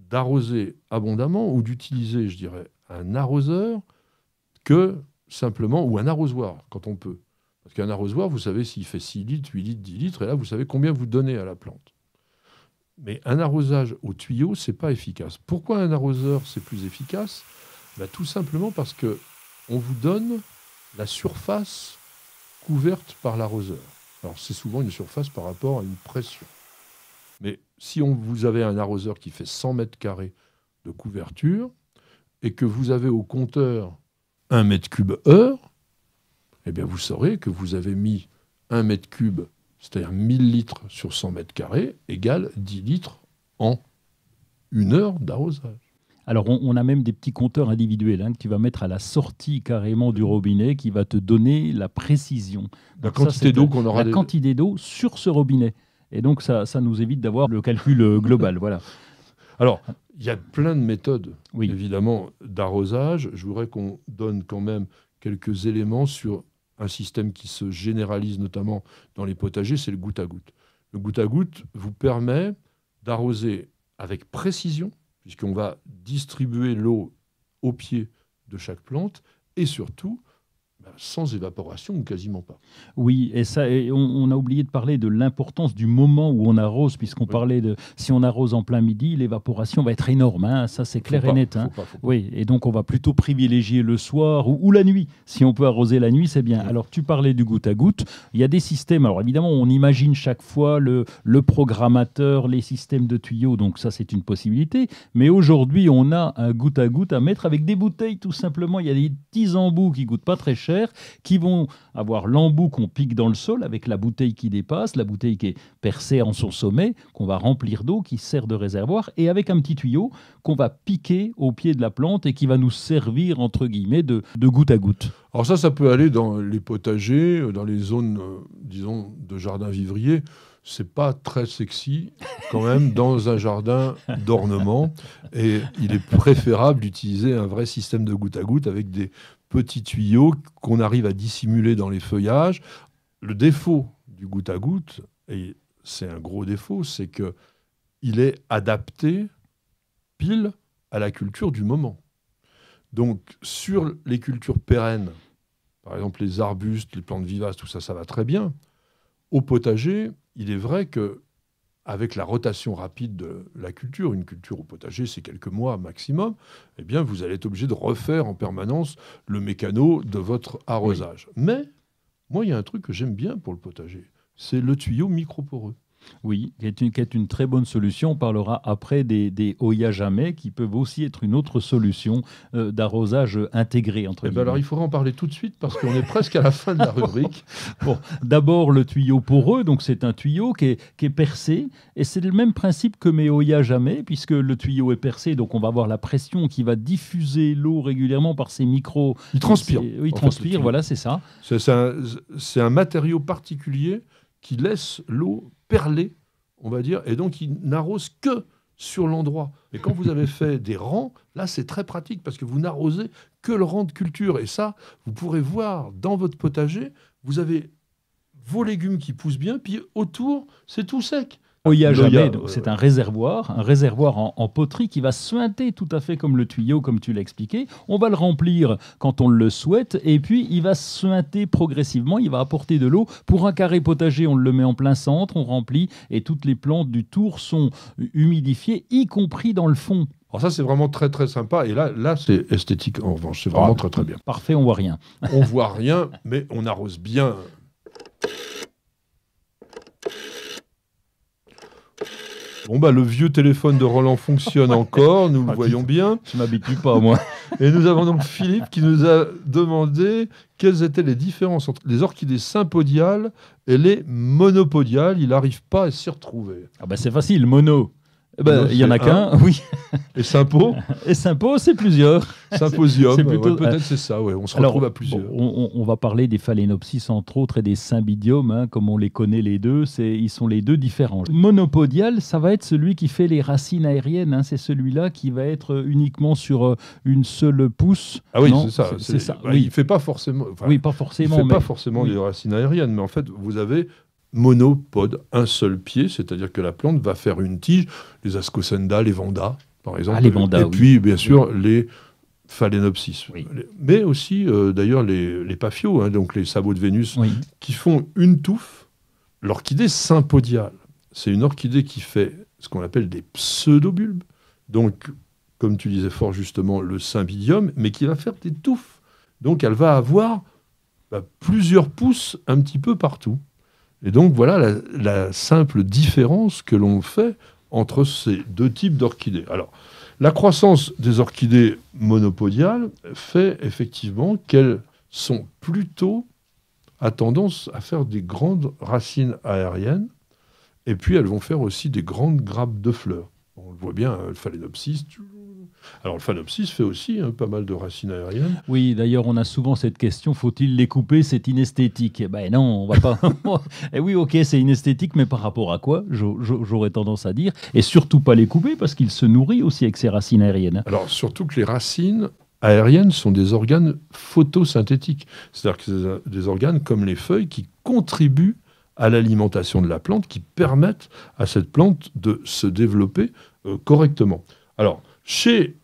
d'arroser abondamment ou d'utiliser, je dirais, un arroseur que simplement, ou un arrosoir, quand on peut. Parce qu'un arrosoir, vous savez s'il fait 6 litres, 8 litres, 10 litres, et là, vous savez combien vous donnez à la plante. Mais un arrosage au tuyau, ce n'est pas efficace. Pourquoi un arroseur, c'est plus efficace ? Tout simplement parce qu'on vous donne la surface couverte par l'arroseur. Alors, c'est souvent une surface par rapport à une pression. Mais si vous avez un arroseur qui fait 100 mètres carrés de couverture et que vous avez au compteur 1 mètre cube heure, eh bien vous saurez que vous avez mis 1 mètre cube, c'est-à-dire 1000 litres sur 100 mètres carrés, égale 10 litres en 1 heure d'arrosage. Alors, on a même des petits compteurs individuels que tu vas mettre à la sortie carrément du robinet qui va te donner la précision. La quantité d'eau qu'on aura. La quantité d'eau sur ce robinet. Et donc, ça nous évite d'avoir le calcul global. Voilà. Alors, il y a plein de méthodes, évidemment, d'arrosage. Je voudrais qu'on donne quand même quelques éléments sur un système qui se généralise notamment dans les potagers, c'est le goutte à goutte. Le goutte à goutte vous permet d'arroser avec précision, puisqu'on va distribuer l'eau au pied de chaque plante, et surtout sans évaporation ou quasiment pas. Oui, et on a oublié de parler de l'importance du moment où on arrose, puisqu'on parlait de si on arrose en plein midi, l'évaporation va être énorme, ça c'est clair et net. Faut pas. Oui, et donc on va plutôt privilégier le soir ou la nuit. Si on peut arroser la nuit, c'est bien. Oui. Alors tu parlais du goutte à goutte, il y a des systèmes, alors évidemment on imagine chaque fois le programmateur, les systèmes de tuyaux, donc ça c'est une possibilité, mais aujourd'hui on a un goutte à goutte à mettre avec des bouteilles tout simplement, il y a des petits embouts qui coûtent pas très cher, qui vont avoir l'embout qu'on pique dans le sol avec la bouteille qui dépasse, la bouteille qui est percée en son sommet, qu'on va remplir d'eau, qui sert de réservoir, et avec un petit tuyau qu'on va piquer au pied de la plante et qui va nous servir, entre guillemets, de goutte à goutte. Alors ça peut aller dans les potagers, dans les zones, disons, de jardin vivrier. C'est pas très sexy, quand même, dans un jardin d'ornement. Et il est préférable d'utiliser un vrai système de goutte à goutte avec des petits tuyaux qu'on arrive à dissimuler dans les feuillages. Le défaut du goutte à goutte, et c'est un gros défaut, c'est qu'il est adapté pile à la culture du moment. Donc, sur les cultures pérennes, par exemple les arbustes, les plantes vivaces, tout ça, ça va très bien. Au potager, il est vrai qu'avec la rotation rapide de la culture, une culture au potager, c'est quelques mois maximum, eh bien, vous allez être obligé de refaire en permanence le mécano de votre arrosage. Oui. Mais, moi, il y a un truc que j'aime bien pour le potager, c'est le tuyau microporeux. Oui, qui est une très bonne solution. On parlera après des Oya Jamais, qui peuvent aussi être une autre solution d'arrosage intégré. Alors, il faudra en parler tout de suite parce qu'on est presque à la fin de la rubrique. Bon, d'abord, le tuyau poreux. Donc, c'est un tuyau qui est percé. Et c'est le même principe que mes Oya Jamais, puisque le tuyau est percé. Donc, on va avoir la pression qui va diffuser l'eau régulièrement par ces micros. Il transpire. Il transpire, voilà, c'est ça. C'est un matériau particulier qui laisse l'eau perler, on va dire, et donc il n'arrose que sur l'endroit. Et quand vous avez fait des rangs, là, c'est très pratique parce que vous n'arrosez que le rang de culture. Et ça, vous pourrez voir dans votre potager, vous avez vos légumes qui poussent bien, puis autour, c'est tout sec. Oya L'Oya, jamais, donc c'est un réservoir en poterie qui va suinter tout à fait comme le tuyau, comme tu l'as expliqué. On va le remplir quand on le souhaite, et puis il va suinter progressivement, il va apporter de l'eau. Pour un carré potager, on le met en plein centre, on remplit, et toutes les plantes du tour sont humidifiées, y compris dans le fond. Alors ça, c'est vraiment très, très sympa. Et là c'est esthétique, en revanche. C'est vraiment très, très bien. Parfait, on voit rien. On voit rien, mais on arrose bien. Bon, bah, le vieux téléphone de Roland fonctionne encore, nous le voyons bien. Je m'habitue pas, moi. Et nous avons donc Philippe qui nous a demandé quelles étaient les différences entre les orchidées sympodiales et les monopodiales. Il n'arrive pas à s'y retrouver. Ah bah c'est facile, mono. Il y en a qu'un, oui. Et sympo? Et sympo, c'est plusieurs. Symposium, C'est plutôt- ouais, peut-être c'est ça, ouais. On se Alors, retrouve à plusieurs. On va parler des phalaenopsis entre autres et des symbidiums, hein, comme on les connaît les deux, ils sont les deux différents. Monopodial, ça va être celui qui fait les racines aériennes, hein, c'est celui-là qui va être uniquement sur une seule pousse. Ah oui, Non, c'est ça. c'est ça, Bah, oui. Il ne fait pas forcément... enfin, Oui, pas il forcément. fait mais... pas forcément oui. des racines aériennes, mais en fait, vous avez monopode, un seul pied, c'est-à-dire que la plante va faire une tige, les ascosenda, les vandas, par exemple, les vandas, et oui. puis, bien sûr, les phalaenopsis. Oui. Mais aussi, d'ailleurs, les paphios, hein, donc les sabots de Vénus, Oui. qui font une touffe. L'orchidée sympodiale, c'est une orchidée qui fait ce qu'on appelle des pseudobulbes, donc, comme tu disais fort justement, le symbidium, mais qui va faire des touffes. Donc, elle va avoir plusieurs pousses un petit peu partout. Et donc, voilà la simple différence que l'on fait entre ces deux types d'orchidées. Alors, la croissance des orchidées monopodiales fait effectivement qu'elles sont plutôt à tendance à faire des grandes racines aériennes, et puis elles vont faire aussi des grandes grappes de fleurs. On le voit bien, le phalaenopsis. Alors, le phalaenopsis fait aussi pas mal de racines aériennes. Oui, d'ailleurs, on a souvent cette question, faut-il les couper? C'est inesthétique. Eh ben non, on va pas... Eh oui, ok, c'est inesthétique, mais par rapport à quoi? J'aurais tendance à dire. Et surtout pas les couper, parce qu'il se nourrit aussi avec ses racines aériennes. Alors, surtout que les racines aériennes sont des organes photosynthétiques. C'est-à-dire que c'est des organes comme les feuilles qui contribuent à l'alimentation de la plante, qui permettent à cette plante de se développer correctement. Alors, chez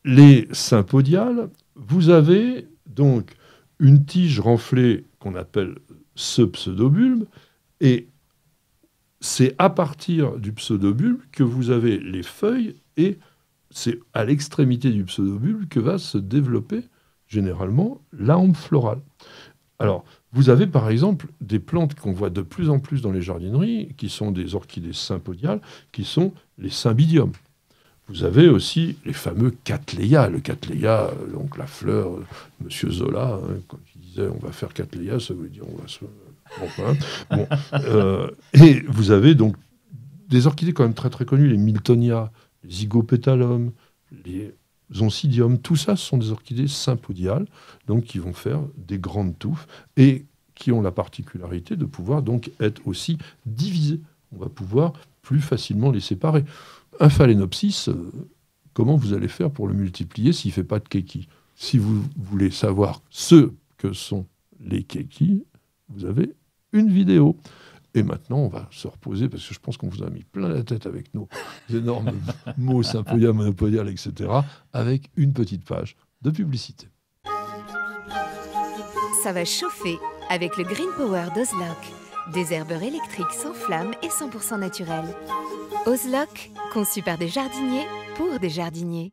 les sympodiales, vous avez donc une tige renflée qu'on appelle ce pseudobulbe, et c'est à partir du pseudobulbe que vous avez les feuilles, et c'est à l'extrémité du pseudobulbe que va se développer généralement la hampe florale. Alors, vous avez par exemple des plantes qu'on voit de plus en plus dans les jardineries, qui sont des orchidées sympodiales, qui sont les symbidiums. Vous avez aussi les fameux Cattleya. Le Cattleya, donc la fleur, Monsieur Zola, quand il disait on va faire Cattleya, ça veut dire on va se... et vous avez donc des orchidées quand même très très connues, les Miltonia, les Zygopétalum, les Oncidium, tout ça ce sont des orchidées sympodiales, donc qui vont faire des grandes touffes et qui ont la particularité de pouvoir donc être aussi divisées. On va pouvoir plus facilement les séparer. Un phalaenopsis, comment vous allez faire pour le multiplier s'il ne fait pas de kéki? Si vous voulez savoir ce que sont les kékis, vous avez une vidéo. Et maintenant, on va se reposer, parce que je pense qu'on vous a mis plein la tête avec nos énormes mots sympodial, monopodial, etc., avec une petite page de publicité. Ça va chauffer avec le Green Power d'Ozlock. Des herbeurs électriques sans flamme et 100% naturels. Ozlock, conçu par des jardiniers pour des jardiniers.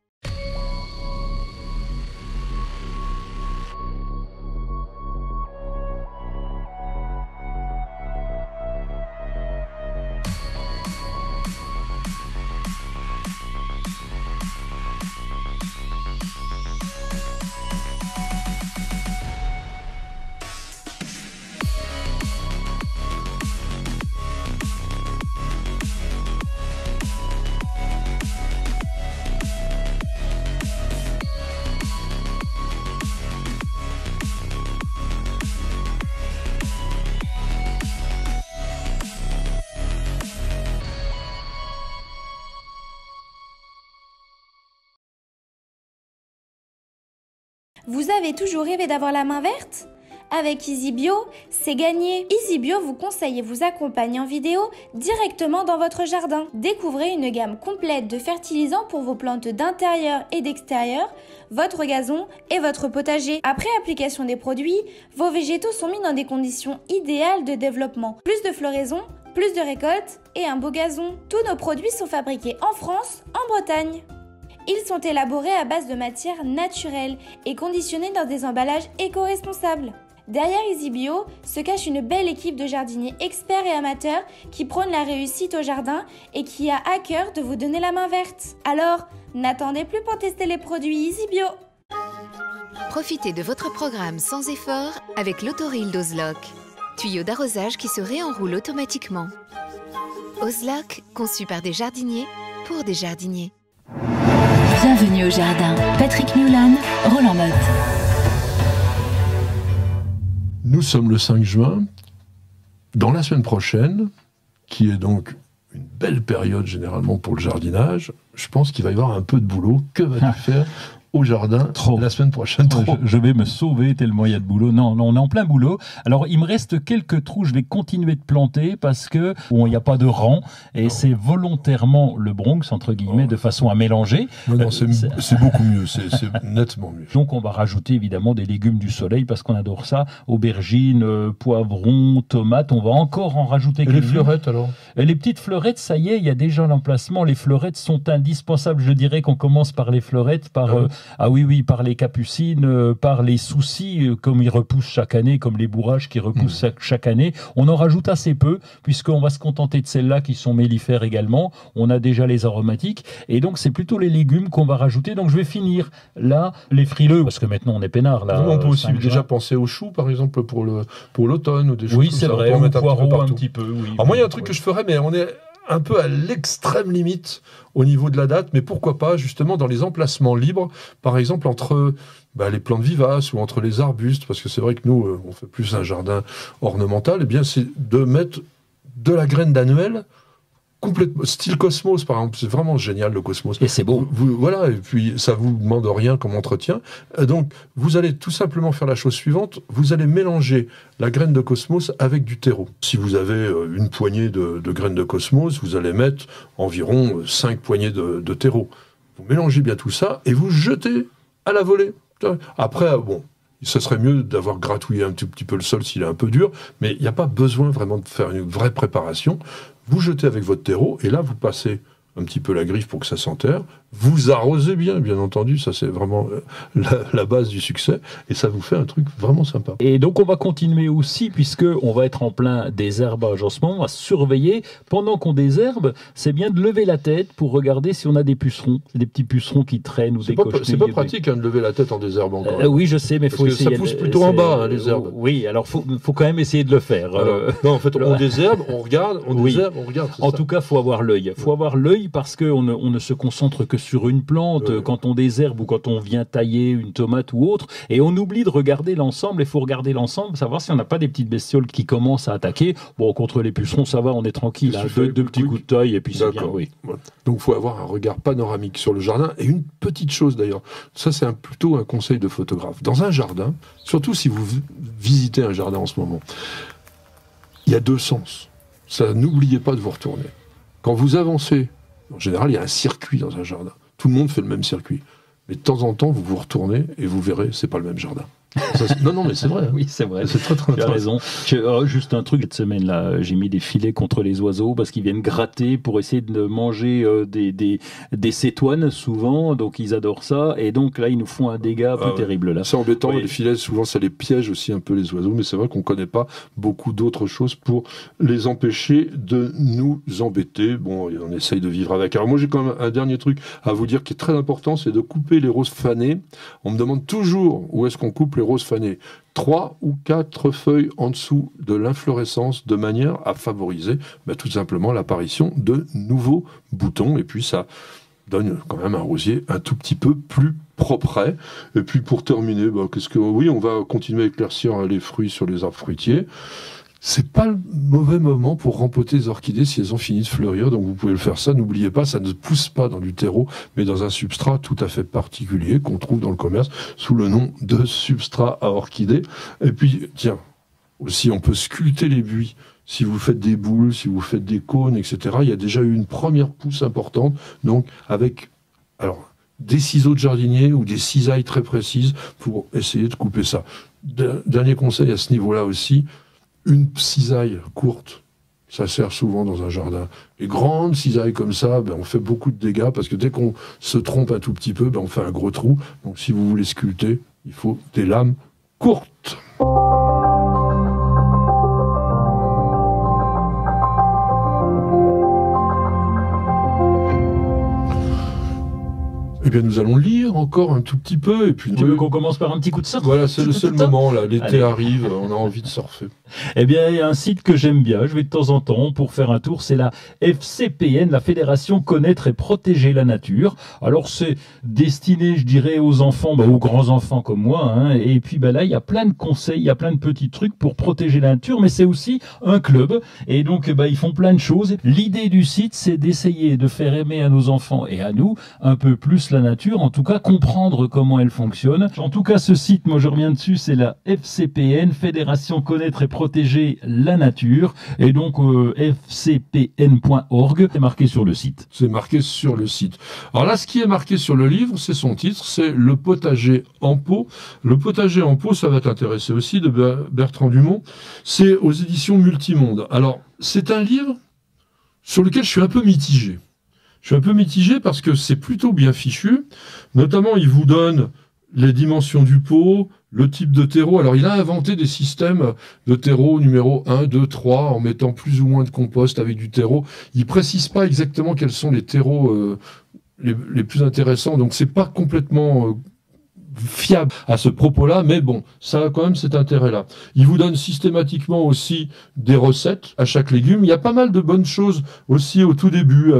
Vous avez toujours rêvé d'avoir la main verte ? Avec EasyBio, c'est gagné. EasyBio vous conseille et vous accompagne en vidéo directement dans votre jardin. Découvrez une gamme complète de fertilisants pour vos plantes d'intérieur et d'extérieur, votre gazon et votre potager. Après application des produits, vos végétaux sont mis dans des conditions idéales de développement. Plus de floraison, plus de récoltes et un beau gazon. Tous nos produits sont fabriqués en France, en Bretagne. Ils sont élaborés à base de matières naturelles et conditionnés dans des emballages éco-responsables. Derrière EasyBio se cache une belle équipe de jardiniers experts et amateurs qui prônent la réussite au jardin et qui a à cœur de vous donner la main verte. Alors, n'attendez plus pour tester les produits EasyBio. Profitez de votre programme sans effort avec l'autoril d'Ozlock. Tuyau d'arrosage qui se réenroule automatiquement. Ozlock, conçu par des jardiniers pour des jardiniers. Bienvenue au jardin. Patrick Mulan, Roland Motte. Nous sommes le 5 juin. Dans la semaine prochaine, qui est donc une belle période généralement pour le jardinage, je pense qu'il va y avoir un peu de boulot. Que vas-tu faire au jardin la semaine prochaine? Je vais me sauver tellement il y a de boulot. Non, on est en plein boulot. Alors, il me reste quelques trous. Je vais continuer de planter parce que il n'y a pas de rang et c'est volontairement le Bronx, entre guillemets, de façon à mélanger. Non, c'est beaucoup mieux. C'est nettement mieux. Donc, on va rajouter évidemment des légumes du soleil parce qu'on adore ça. Aubergines, poivrons, tomates. On va encore en rajouter quelques-unes. Et les fleurettes, alors? Et les petites fleurettes, ça y est, il y a déjà l'emplacement. Les fleurettes sont indispensables. Je dirais qu'on commence par les fleurettes, par par les capucines, par les soucis, comme ils repoussent chaque année, comme les bourrages qui repoussent chaque année. On en rajoute assez peu, puisqu'on va se contenter de celles-là qui sont mellifères également. On a déjà les aromatiques. Et donc, c'est plutôt les légumes qu'on va rajouter. Donc, je vais finir là, les frileux, parce que maintenant, on est peinard. Là, on peut aussi déjà penser aux choux, par exemple, pour l'automne, ou des choses comme ça. Oui, c'est vrai, on poireaux un petit peu. Oui, alors, moi, il y a un truc que je ferais, mais on est un peu à l'extrême limite au niveau de la date, mais pourquoi pas justement dans les emplacements libres, par exemple entre les plantes vivaces ou entre les arbustes, parce que c'est vrai que nous, on fait plus un jardin ornemental, et bien c'est de mettre de la graine d'annuel, complètement, style Cosmos par exemple, c'est vraiment génial le Cosmos. Et c'est beau. Voilà, et puis ça vous demande rien comme entretien. Donc vous allez tout simplement faire la chose suivante, vous allez mélanger la graine de Cosmos avec du terreau. Si vous avez une poignée de graines de Cosmos, vous allez mettre environ 5 poignées de terreau. Vous mélangez bien tout ça et vous jetez à la volée. Après, ce serait mieux d'avoir gratouillé un tout petit peu le sol s'il est un peu dur, mais il n'y a pas besoin vraiment de faire une vraie préparation. Vous jetez avec votre terreau, et là, vous passez un petit peu la griffe pour que ça s'enterre. Vous arrosez bien entendu, ça c'est vraiment la base du succès, et ça vous fait un truc vraiment sympa. Et donc on va continuer aussi, puisqu'on va être en plein désherbage en ce moment, on va surveiller. Pendant qu'on désherbe, c'est bien de lever la tête pour regarder si on a des pucerons, des petits pucerons qui traînent ou des cochenilles. C'est pas pratique de lever la tête en désherbant. Oui, je sais, mais il faut essayer. Ça pousse plutôt en bas, les herbes. Oui, alors faut quand même essayer de le faire. Non, en fait, on désherbe, on regarde, désherbe, on regarde. En tout cas, faut avoir l'œil. Faut avoir l'œil parce qu'on ne se concentre que sur une plante quand on désherbe ou quand on vient tailler une tomate ou autre, et on oublie de regarder l'ensemble. Il faut regarder l'ensemble, savoir si on n'a pas des petites bestioles qui commencent à attaquer. Bon, contre les pucerons, ça va, on est tranquille. Deux petits coups de taille et puis c'est bien. Oui. Donc, il faut avoir un regard panoramique sur le jardin. Et une petite chose d'ailleurs, ça c'est plutôt un conseil de photographe. Dans un jardin, surtout si vous visitez un jardin en ce moment, il y a 2 sens. Ça, n'oubliez pas de vous retourner. Quand vous avancez, en général, il y a un circuit dans un jardin. Tout le monde fait le même circuit. Mais de temps en temps, vous vous retournez et vous verrez, c'est pas le même jardin. Non, mais c'est vrai. Oui, c'est vrai. C'est très tu as raison. Juste un truc, cette semaine-là, j'ai mis des filets contre les oiseaux parce qu'ils viennent gratter pour essayer de manger des cétoines, souvent. Donc, ils adorent ça. Et donc, là, ils nous font un dégât plus terrible. Là. C'est embêtant. Oui. Les filets, souvent, ça les piège aussi un peu, les oiseaux. Mais c'est vrai qu'on ne connaît pas beaucoup d'autres choses pour les empêcher de nous embêter. Bon, on essaye de vivre avec. Alors, moi, j'ai quand même un dernier truc à vous dire qui est très important, c'est de couper les roses fanées. On me demande toujours où est-ce qu'on coupe les roses fanées. 3 ou 4 feuilles en dessous de l'inflorescence de manière à favoriser tout simplement l'apparition de nouveaux boutons, et puis ça donne quand même un rosier un tout petit peu plus propre. Et puis pour terminer, on va continuer à éclaircir les fruits sur les arbres fruitiers. c'est pas le mauvais moment pour rempoter les orchidées si elles ont fini de fleurir. Donc vous pouvez le faire ça. N'oubliez pas, ça ne pousse pas dans du terreau, mais dans un substrat tout à fait particulier qu'on trouve dans le commerce sous le nom de substrat à orchidées. Et puis, tiens, aussi on peut sculpter les buis. Si vous faites des boules, si vous faites des cônes, etc., il y a déjà eu une première pousse importante. Donc avec, alors, des ciseaux de jardinier ou des cisailles très précises pour essayer de couper ça. Dernier conseil à ce niveau-là aussi, une cisaille courte, ça sert souvent dans un jardin. Les grandes cisailles comme ça, on fait beaucoup de dégâts parce que dès qu'on se trompe un tout petit peu, on fait un gros trou. Donc si vous voulez sculpter, il faut des lames courtes. Eh bien, nous allons lire encore un tout petit peu. Et puis tu veux qu'on commence par un petit coup de surf? Voilà, c'est le seul moment, là. L'été arrive, on a envie de surfer. Eh bien, il y a un site que j'aime bien, je vais de temps en temps pour faire un tour, c'est la FCPN, la Fédération Connaître et Protéger la Nature. Alors, c'est destiné, je dirais, aux enfants, aux grands-enfants comme moi, hein. Et puis là, il y a plein de conseils, il y a plein de petits trucs pour protéger la nature, mais c'est aussi un club. Et donc, ils font plein de choses. L'idée du site, c'est d'essayer de faire aimer à nos enfants et à nous un peu plus la nature, en tout cas comprendre comment elle fonctionne. En tout cas, ce site, moi je reviens dessus, c'est la FCPN, Fédération Connaître et Protéger la Nature, et donc fcpn.org, c'est marqué sur le site. C'est marqué sur le site. Alors là, ce qui est marqué sur le livre, c'est son titre, c'est Le potager en pot. Le potager en pot, ça va t'intéresser aussi, de Bertrand Dumont. C'est aux éditions Multimonde. Alors, c'est un livre sur lequel je suis un peu mitigé. Je suis un peu mitigé parce que c'est plutôt bien fichu. Notamment, il vous donne les dimensions du pot, le type de terreau. Alors, il a inventé des systèmes de terreau numéro 1, 2, 3, en mettant plus ou moins de compost avec du terreau. Il précise pas exactement quels sont les terreaux les plus intéressants. Donc, c'est pas complètement fiable à ce propos-là, mais bon, ça a quand même cet intérêt-là. Il vous donne systématiquement aussi des recettes à chaque légume. Il y a pas mal de bonnes choses aussi au tout début.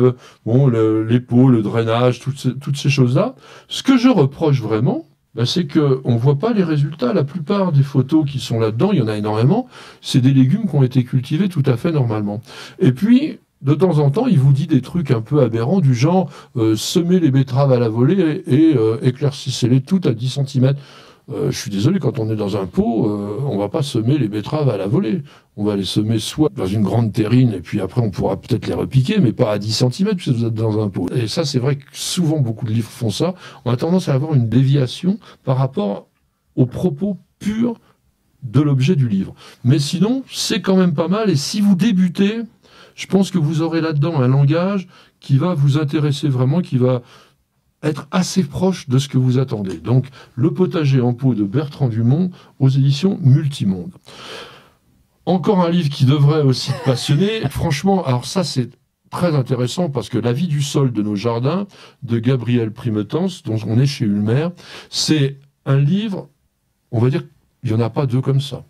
Les pots, le drainage, toutes ces choses-là. Ce que je reproche vraiment, c'est que on voit pas les résultats. La plupart des photos qui sont là-dedans, il y en a énormément, c'est des légumes qui ont été cultivés tout à fait normalement. Et puis, de temps en temps, il vous dit des trucs un peu aberrants du genre semer les betteraves à la volée et éclaircissez-les toutes à 10 cm. Je suis désolé, quand on est dans un pot, on va pas semer les betteraves à la volée. On va les semer soit dans une grande terrine et puis après on pourra peut-être les repiquer, mais pas à 10 cm puisque vous êtes dans un pot. Et ça, c'est vrai que souvent beaucoup de livres font ça. On a tendance à avoir une déviation par rapport aux propos purs de l'objet du livre. Mais sinon, c'est quand même pas mal. Et si vous débutez, je pense que vous aurez là-dedans un langage qui va vous intéresser vraiment, qui va être assez proche de ce que vous attendez. Donc, Le potager en pot de Bertrand Dumont aux éditions Multimonde. Encore un livre qui devrait aussi te passionner. Franchement, alors ça, c'est très intéressant parce que La vie du sol de nos jardins de Gabriel Primetens, dont on est chez Ulmer, c'est un livre, on va dire, il n'y en a pas deux comme ça.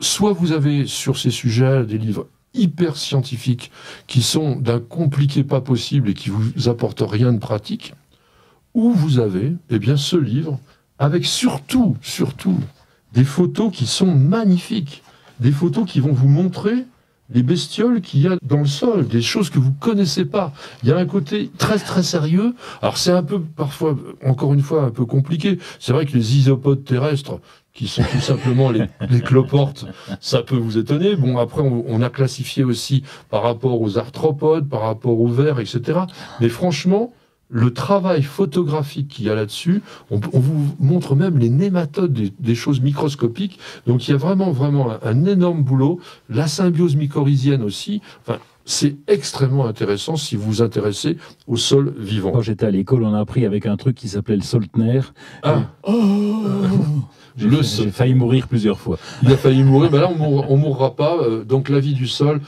Soit vous avez sur ces sujets des livres hyper scientifiques qui sont d'un compliqué pas possible et qui vous apportent rien de pratique, ou vous avez ce livre avec surtout des photos qui sont magnifiques, des photos qui vont vous montrer les bestioles qu'il y a dans le sol, des choses que vous connaissez pas. Il y a un côté très très sérieux. Alors c'est un peu parfois, encore une fois, un peu compliqué. C'est vrai que les isopodes terrestres, qui sont tout simplement les cloportes, ça peut vous étonner. Bon, après, on a classifié aussi par rapport aux arthropodes, par rapport aux vers, etc. Mais franchement, le travail photographique qu'il y a là-dessus, on vous montre même les nématodes des choses microscopiques. Donc, il y a vraiment un énorme boulot. La symbiose mycorhizienne aussi. Enfin, c'est extrêmement intéressant si vous vous intéressez au sol vivant. Quand j'étais à l'école, on a appris avec un truc qui s'appelait le Soltner. J'ai failli mourir plusieurs fois. Il a failli mourir, mais là on mourra pas. Donc La vie du sol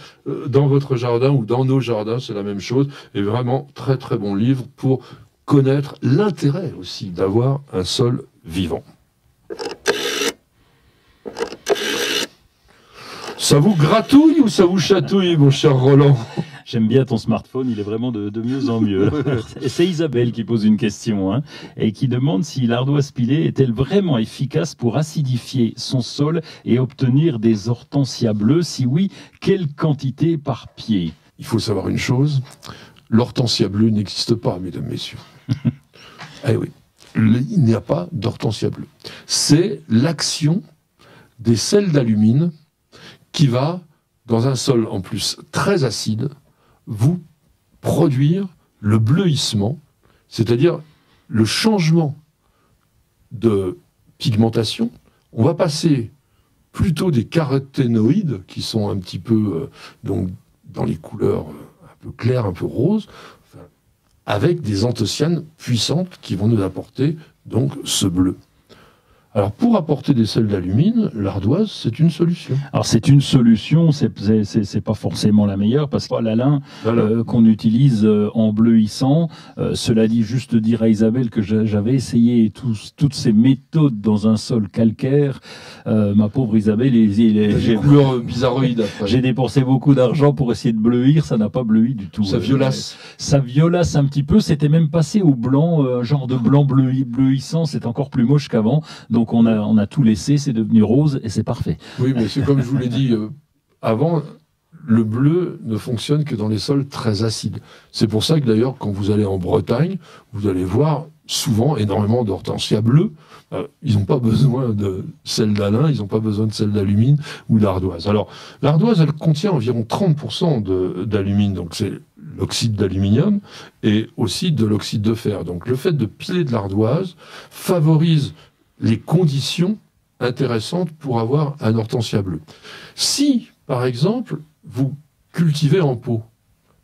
dans votre jardin ou dans nos jardins, c'est la même chose. Et vraiment très très bon livre pour connaître l'intérêt aussi d'avoir un sol vivant. Ça vous gratouille ou ça vous chatouille, mon cher Roland ? J'aime bien ton smartphone, il est vraiment de mieux en mieux. Et c'est Isabelle qui pose une question, hein, et qui demande si l'ardoise pilée est-elle vraiment efficace pour acidifier son sol et obtenir des hortensias bleues. Si oui, quelle quantité par pied? Il faut savoir une chose, l'hortensia bleue n'existe pas, mesdames, messieurs. Eh oui, il n'y a pas d'hortensia bleue. C'est l'action des sels d'alumine qui va, dans un sol en plus très acide, vous produire le bleuissement, c'est-à-dire le changement de pigmentation. On va passer plutôt des caroténoïdes, qui sont un petit peu donc, dans les couleurs un peu claires, un peu roses, avec des anthocyanes puissantes qui vont nous apporter donc ce bleu. Alors, pour apporter des sels d'alumine, l'ardoise, c'est une solution. Alors, c'est une solution, c'est pas forcément la meilleure, parce que la lin qu'on utilise en bleuissant, cela dit, juste dire à Isabelle que j'avais essayé toutes ces méthodes dans un sol calcaire. Ma pauvre Isabelle, j'ai couleurs bizarroïdes après. J'ai dépensé beaucoup d'argent pour essayer de bleuir, ça n'a pas bleui du tout. Ça violace. Ça violace un petit peu, c'était même passé au blanc, un genre de blanc bleuissant, c'est encore plus moche qu'avant. Donc on a tout laissé, c'est devenu rose et c'est parfait. Oui, mais c'est comme je vous l'ai dit avant, le bleu ne fonctionne que dans les sols très acides. C'est pour ça que d'ailleurs, quand vous allez en Bretagne, vous allez voir souvent énormément d'hortensias bleues. Ils n'ont pas besoin de sel d'alun, ils n'ont pas besoin de sel d'alumine ou d'ardoise. Alors, l'ardoise, elle contient environ 30% d'alumine, donc c'est l'oxyde d'aluminium, et aussi de l'oxyde de fer. Donc le fait de piler de l'ardoise favorise les conditions intéressantes pour avoir un hortensia bleu. Si, par exemple, vous cultivez en pot,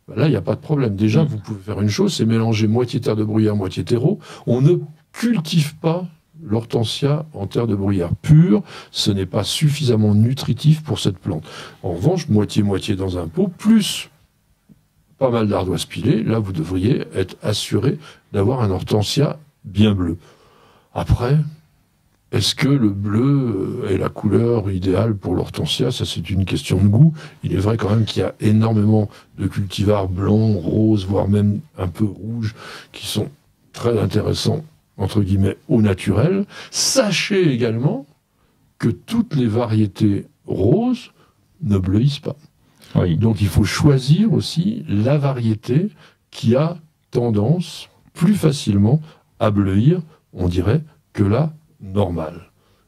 ben là, il n'y a pas de problème. Déjà, vous pouvez faire une chose, c'est mélanger moitié terre de bruyère, moitié terreau. On ne cultive pas l'hortensia en terre de bruyère pure. Ce n'est pas suffisamment nutritif pour cette plante. En revanche, moitié-moitié dans un pot, plus pas mal d'ardoise pilée, là, vous devriez être assuré d'avoir un hortensia bien bleu. Après, est-ce que le bleu est la couleur idéale pour l'hortensia? Ça, c'est une question de goût. Il est vrai quand même qu'il y a énormément de cultivars blancs, roses, voire même un peu rouges, qui sont très intéressants, entre guillemets, au naturel. Sachez également que toutes les variétés roses ne bleuissent pas. Oui. Donc il faut choisir aussi la variété qui a tendance plus facilement à bleuir, on dirait, que la normale.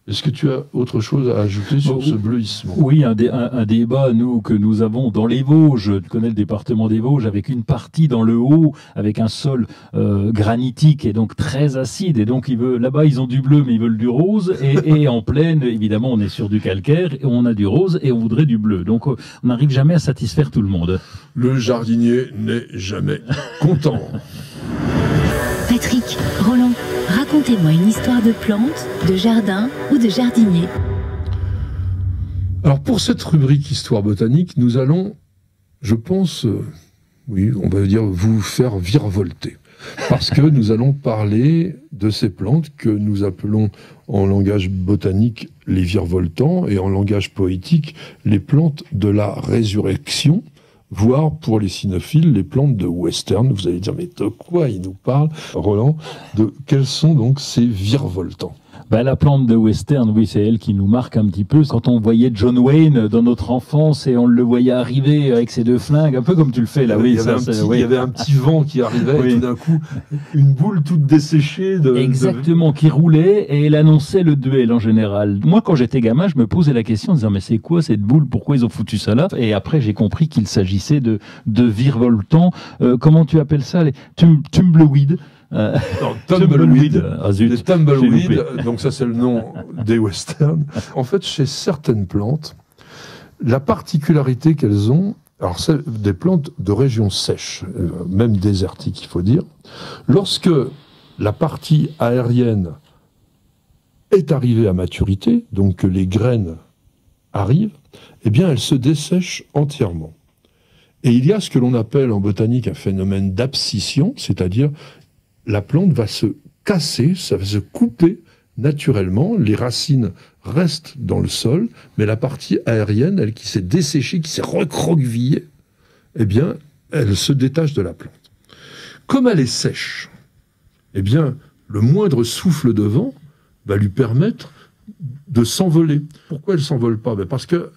Est-ce que tu as autre chose à ajouter sur ce bleuissement? Oui, un débat que nous avons dans les Vosges. Tu connais le département des Vosges, avec une partie dans le haut, avec un sol granitique et donc très acide. Et donc là-bas, ils ont du bleu, mais ils veulent du rose. Et en plaine, évidemment, on est sur du calcaire, et on a du rose et on voudrait du bleu. Donc, on n'arrive jamais à satisfaire tout le monde. Le jardinier n'est jamais content. Patrick, Roland, racontez-moi une histoire de plante, de jardin ou de jardinier. Alors pour cette rubrique Histoire botanique, nous allons, je pense, oui, on va dire vous faire virevolter. Parce que nous allons parler de ces plantes que nous appelons en langage botanique les virevoltants et en langage poétique les plantes de la résurrection, voire pour les cynophiles, les plantes de western. Vous allez dire, mais de quoi il nous parle, Roland? De quels sont donc ces virevoltants? La plante de western, oui, c'est elle qui nous marque un petit peu. Quand on voyait John Wayne dans notre enfance et on le voyait arriver avec ses deux flingues, un peu comme tu le fais là. Il y avait un petit vent qui arrivait et tout d'un coup, une boule toute desséchée. Exactement, qui roulait et elle annonçait le duel en général. Moi, quand j'étais gamin, je me posais la question en disant, mais c'est quoi cette boule? Pourquoi ils ont foutu ça là? Et après, j'ai compris qu'il s'agissait de virevoltants. Comment tu appelles ça? Les tumbleweed. Tumbleweed. Zut, les tumbleweed, donc ça c'est le nom des westerns. En fait, chez certaines plantes, la particularité qu'elles ont, alors c'est des plantes de régions sèches, même désertiques il faut dire, lorsque la partie aérienne est arrivée à maturité, donc que les graines arrivent, eh bien elles se dessèchent entièrement. Et il y a ce que l'on appelle en botanique un phénomène d'abscission, c'est-à-dire la plante va se casser, ça va se couper naturellement, les racines restent dans le sol, mais la partie aérienne, elle qui s'est desséchée, qui s'est recroquevillée, eh bien, elle se détache de la plante. Comme elle est sèche, eh bien, le moindre souffle de vent va lui permettre de s'envoler. Pourquoi elle ne s'envole pas? Parce que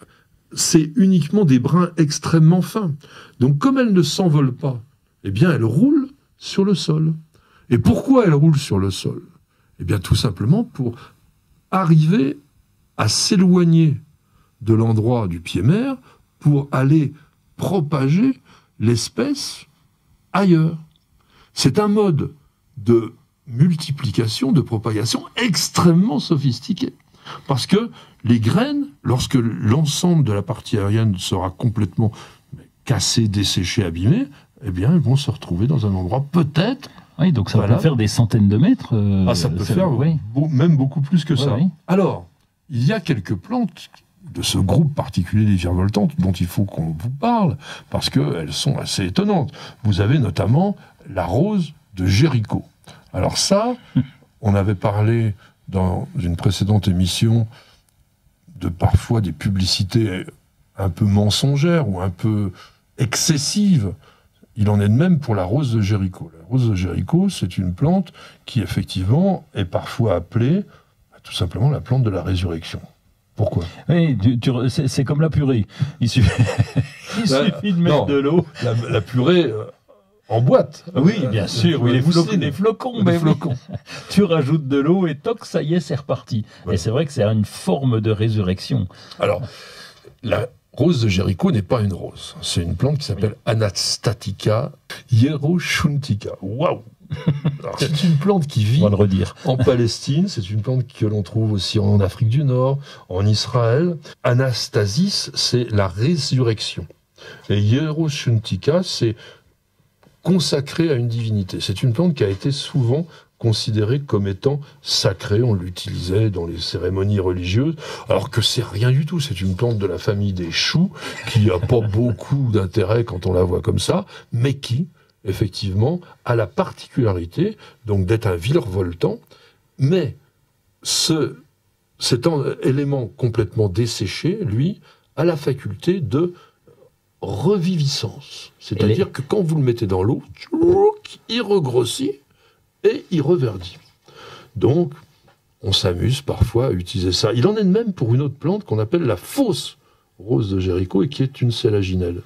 c'est uniquement des brins extrêmement fins. Donc, comme elle ne s'envole pas, eh bien, elle roule sur le sol. Et pourquoi elle roule sur le sol? Eh bien, tout simplement pour arriver à s'éloigner de l'endroit du pied-mère pour aller propager l'espèce ailleurs. C'est un mode de multiplication, de propagation extrêmement sophistiqué. Parce que les graines, lorsque l'ensemble de la partie aérienne sera complètement cassée, desséchée, abîmée, eh bien, elles vont se retrouver dans un endroit peut-être... Oui, donc ça peut faire des centaines de mètres. Ça peut faire même beaucoup plus que ça. Oui. Alors, il y a quelques plantes de ce groupe particulier des virevoltantes dont il faut qu'on vous parle, parce qu'elles sont assez étonnantes. Vous avez notamment la rose de Jéricho. Alors ça, on avait parlé dans une précédente émission de parfois des publicités un peu mensongères ou un peu excessives. Il en est de même pour la rose de Jéricho. La rose de Jéricho, c'est une plante qui, effectivement, est parfois appelée tout simplement la plante de la résurrection. Pourquoi? Oui, c'est comme la purée. Il suffit de mettre de l'eau. La purée en boîte. Oui, bien sûr. Oui, les flocons. Des flocons. Tu rajoutes de l'eau et toc, ça y est, c'est reparti. Ouais. Et c'est vrai que c'est une forme de résurrection. Alors, la rose de Jéricho n'est pas une rose. C'est une plante qui s'appelle Anastatica hieroschuntica. Waouh! C'est une plante qui vit en Palestine. C'est une plante que l'on trouve aussi en Afrique du Nord, en Israël. Anastasis, c'est la résurrection. Et hieroschuntica, c'est consacré à une divinité. C'est une plante qui a été souvent considérée comme étant sacrée. On l'utilisait dans les cérémonies religieuses, alors que c'est rien du tout. C'est une plante de la famille des choux, qui n'a pas beaucoup d'intérêt quand on la voit comme ça, mais qui, effectivement, a la particularité donc d'être un virevoltant, mais cet élément complètement desséché, lui, a la faculté de reviviscence. C'est-à-dire que quand vous le mettez dans l'eau, il regrossit et il reverdit. Donc, on s'amuse parfois à utiliser ça. Il en est de même pour une autre plante qu'on appelle la fausse rose de Jéricho et qui est une sélaginelle.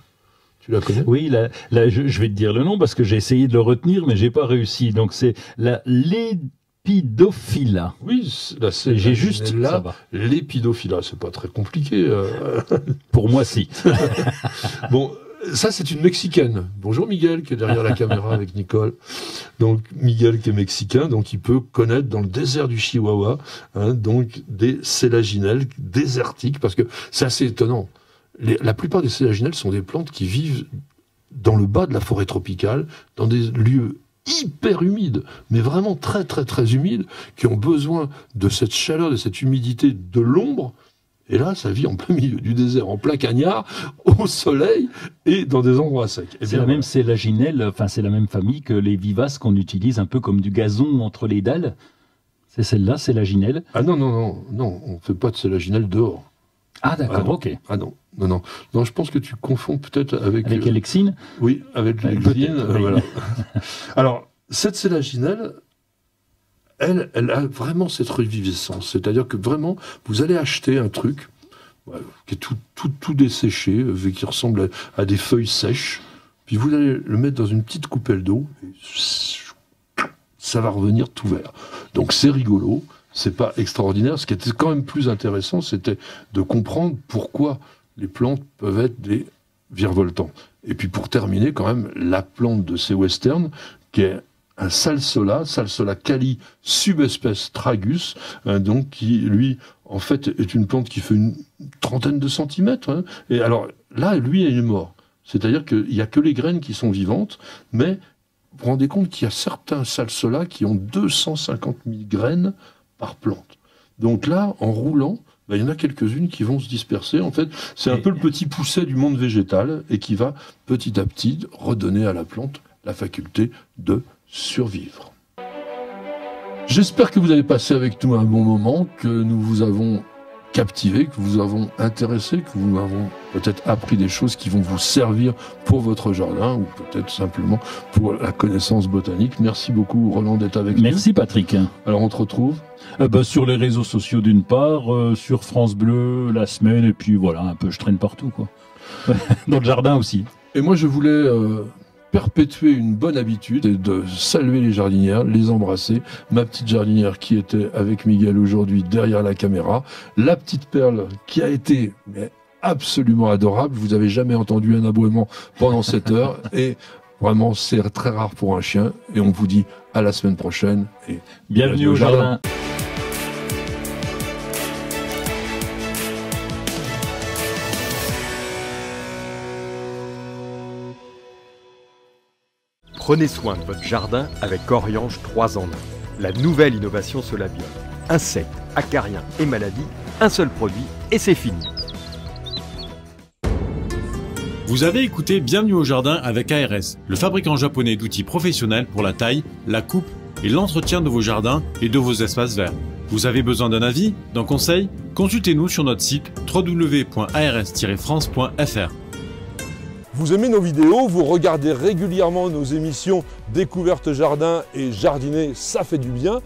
Tu la connais? Oui, je vais te dire le nom parce que j'ai essayé de le retenir, mais j'ai pas réussi. Donc c'est la Lepidophylla. Oui, j'ai juste là. Lepidophylla, c'est pas très compliqué. Pour moi, si. Bon. Ça, c'est une Mexicaine. Bonjour Miguel, qui est derrière la caméra avec Nicole. Donc, Miguel qui est mexicain, donc il peut connaître dans le désert du Chihuahua, donc des sélaginelles désertiques, parce que c'est assez étonnant. La plupart des sélaginelles sont des plantes qui vivent dans le bas de la forêt tropicale, dans des lieux hyper humides, mais vraiment très très très humides, qui ont besoin de cette chaleur, de cette humidité, de l'ombre. Et là, ça vit en plein milieu du désert, en plein cagnard, au soleil et dans des endroits secs. C'est la même sélaginelle, enfin c'est la même famille que les vivaces qu'on utilise un peu comme du gazon entre les dalles. C'est celle-là, sélaginelle. Ah non, on ne fait pas de sélaginelle dehors. Ah d'accord, ok. Ah non, je pense que tu confonds peut-être avec... Avec l'Elexine. Oui, avec l'Elexine, voilà. Alors, cette sélaginelle... Elle a vraiment cette reviviscence. C'est-à-dire que vraiment, vous allez acheter un truc qui est tout desséché, qui ressemble à des feuilles sèches, puis vous allez le mettre dans une petite coupelle d'eau, et ça va revenir tout vert. Donc c'est rigolo, c'est pas extraordinaire. Ce qui était quand même plus intéressant, c'était de comprendre pourquoi les plantes peuvent être des virevoltants. Et puis pour terminer, quand même, la plante de ces westerns, qui est un Salsola cali subespèce tragus, donc qui, lui, en fait, est une plante qui fait une trentaine de centimètres. Et alors, là, lui, il est mort. C'est-à-dire qu'il n'y a que les graines qui sont vivantes, mais vous vous rendez compte qu'il y a certains Salsola qui ont 250 000 graines par plante. Donc là, en roulant, il y en a quelques-unes qui vont se disperser. En fait, c'est un peu le petit pousset du monde végétal et qui va, petit à petit, redonner à la plante la faculté de survivre. J'espère que vous avez passé avec nous un bon moment, que nous vous avons captivé, que vous avons intéressé, que vous avons peut-être appris des choses qui vont vous servir pour votre jardin ou peut-être simplement pour la connaissance botanique. Merci beaucoup Roland d'être avec nous. Merci Patrick. Alors on te retrouve Sur les réseaux sociaux d'une part, sur France Bleu la semaine, et puis voilà, un peu je traîne partout quoi. Dans le jardin aussi. Et moi je voulais perpétuer une bonne habitude et de saluer les jardinières, les embrasser. Ma petite jardinière qui était avec Miguel aujourd'hui derrière la caméra, la petite Perle qui a été absolument adorable. Vous avez jamais entendu un aboiement pendant cette heure et vraiment c'est très rare pour un chien. Et on vous dit à la semaine prochaine et bienvenue au jardin. Prenez soin de votre jardin avec Oriange 3 en 1. La nouvelle innovation Solabium. Insectes, acariens et maladies, un seul produit et c'est fini. Vous avez écouté Bienvenue au jardin avec ARS, le fabricant japonais d'outils professionnels pour la taille, la coupe et l'entretien de vos jardins et de vos espaces verts. Vous avez besoin d'un avis, d'un conseil? Consultez-nous sur notre site www.ars-france.fr. Vous aimez nos vidéos, vous regardez régulièrement nos émissions Découverte Jardin et Jardiner, ça fait du bien.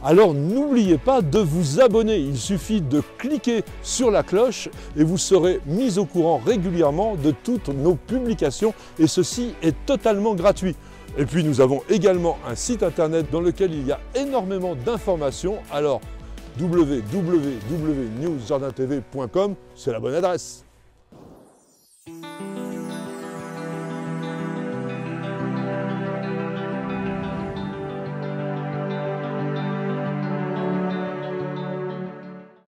Alors n'oubliez pas de vous abonner, il suffit de cliquer sur la cloche et vous serez mis au courant régulièrement de toutes nos publications et ceci est totalement gratuit. Et puis nous avons également un site internet dans lequel il y a énormément d'informations, alors www.newsjardintv.com, c'est la bonne adresse.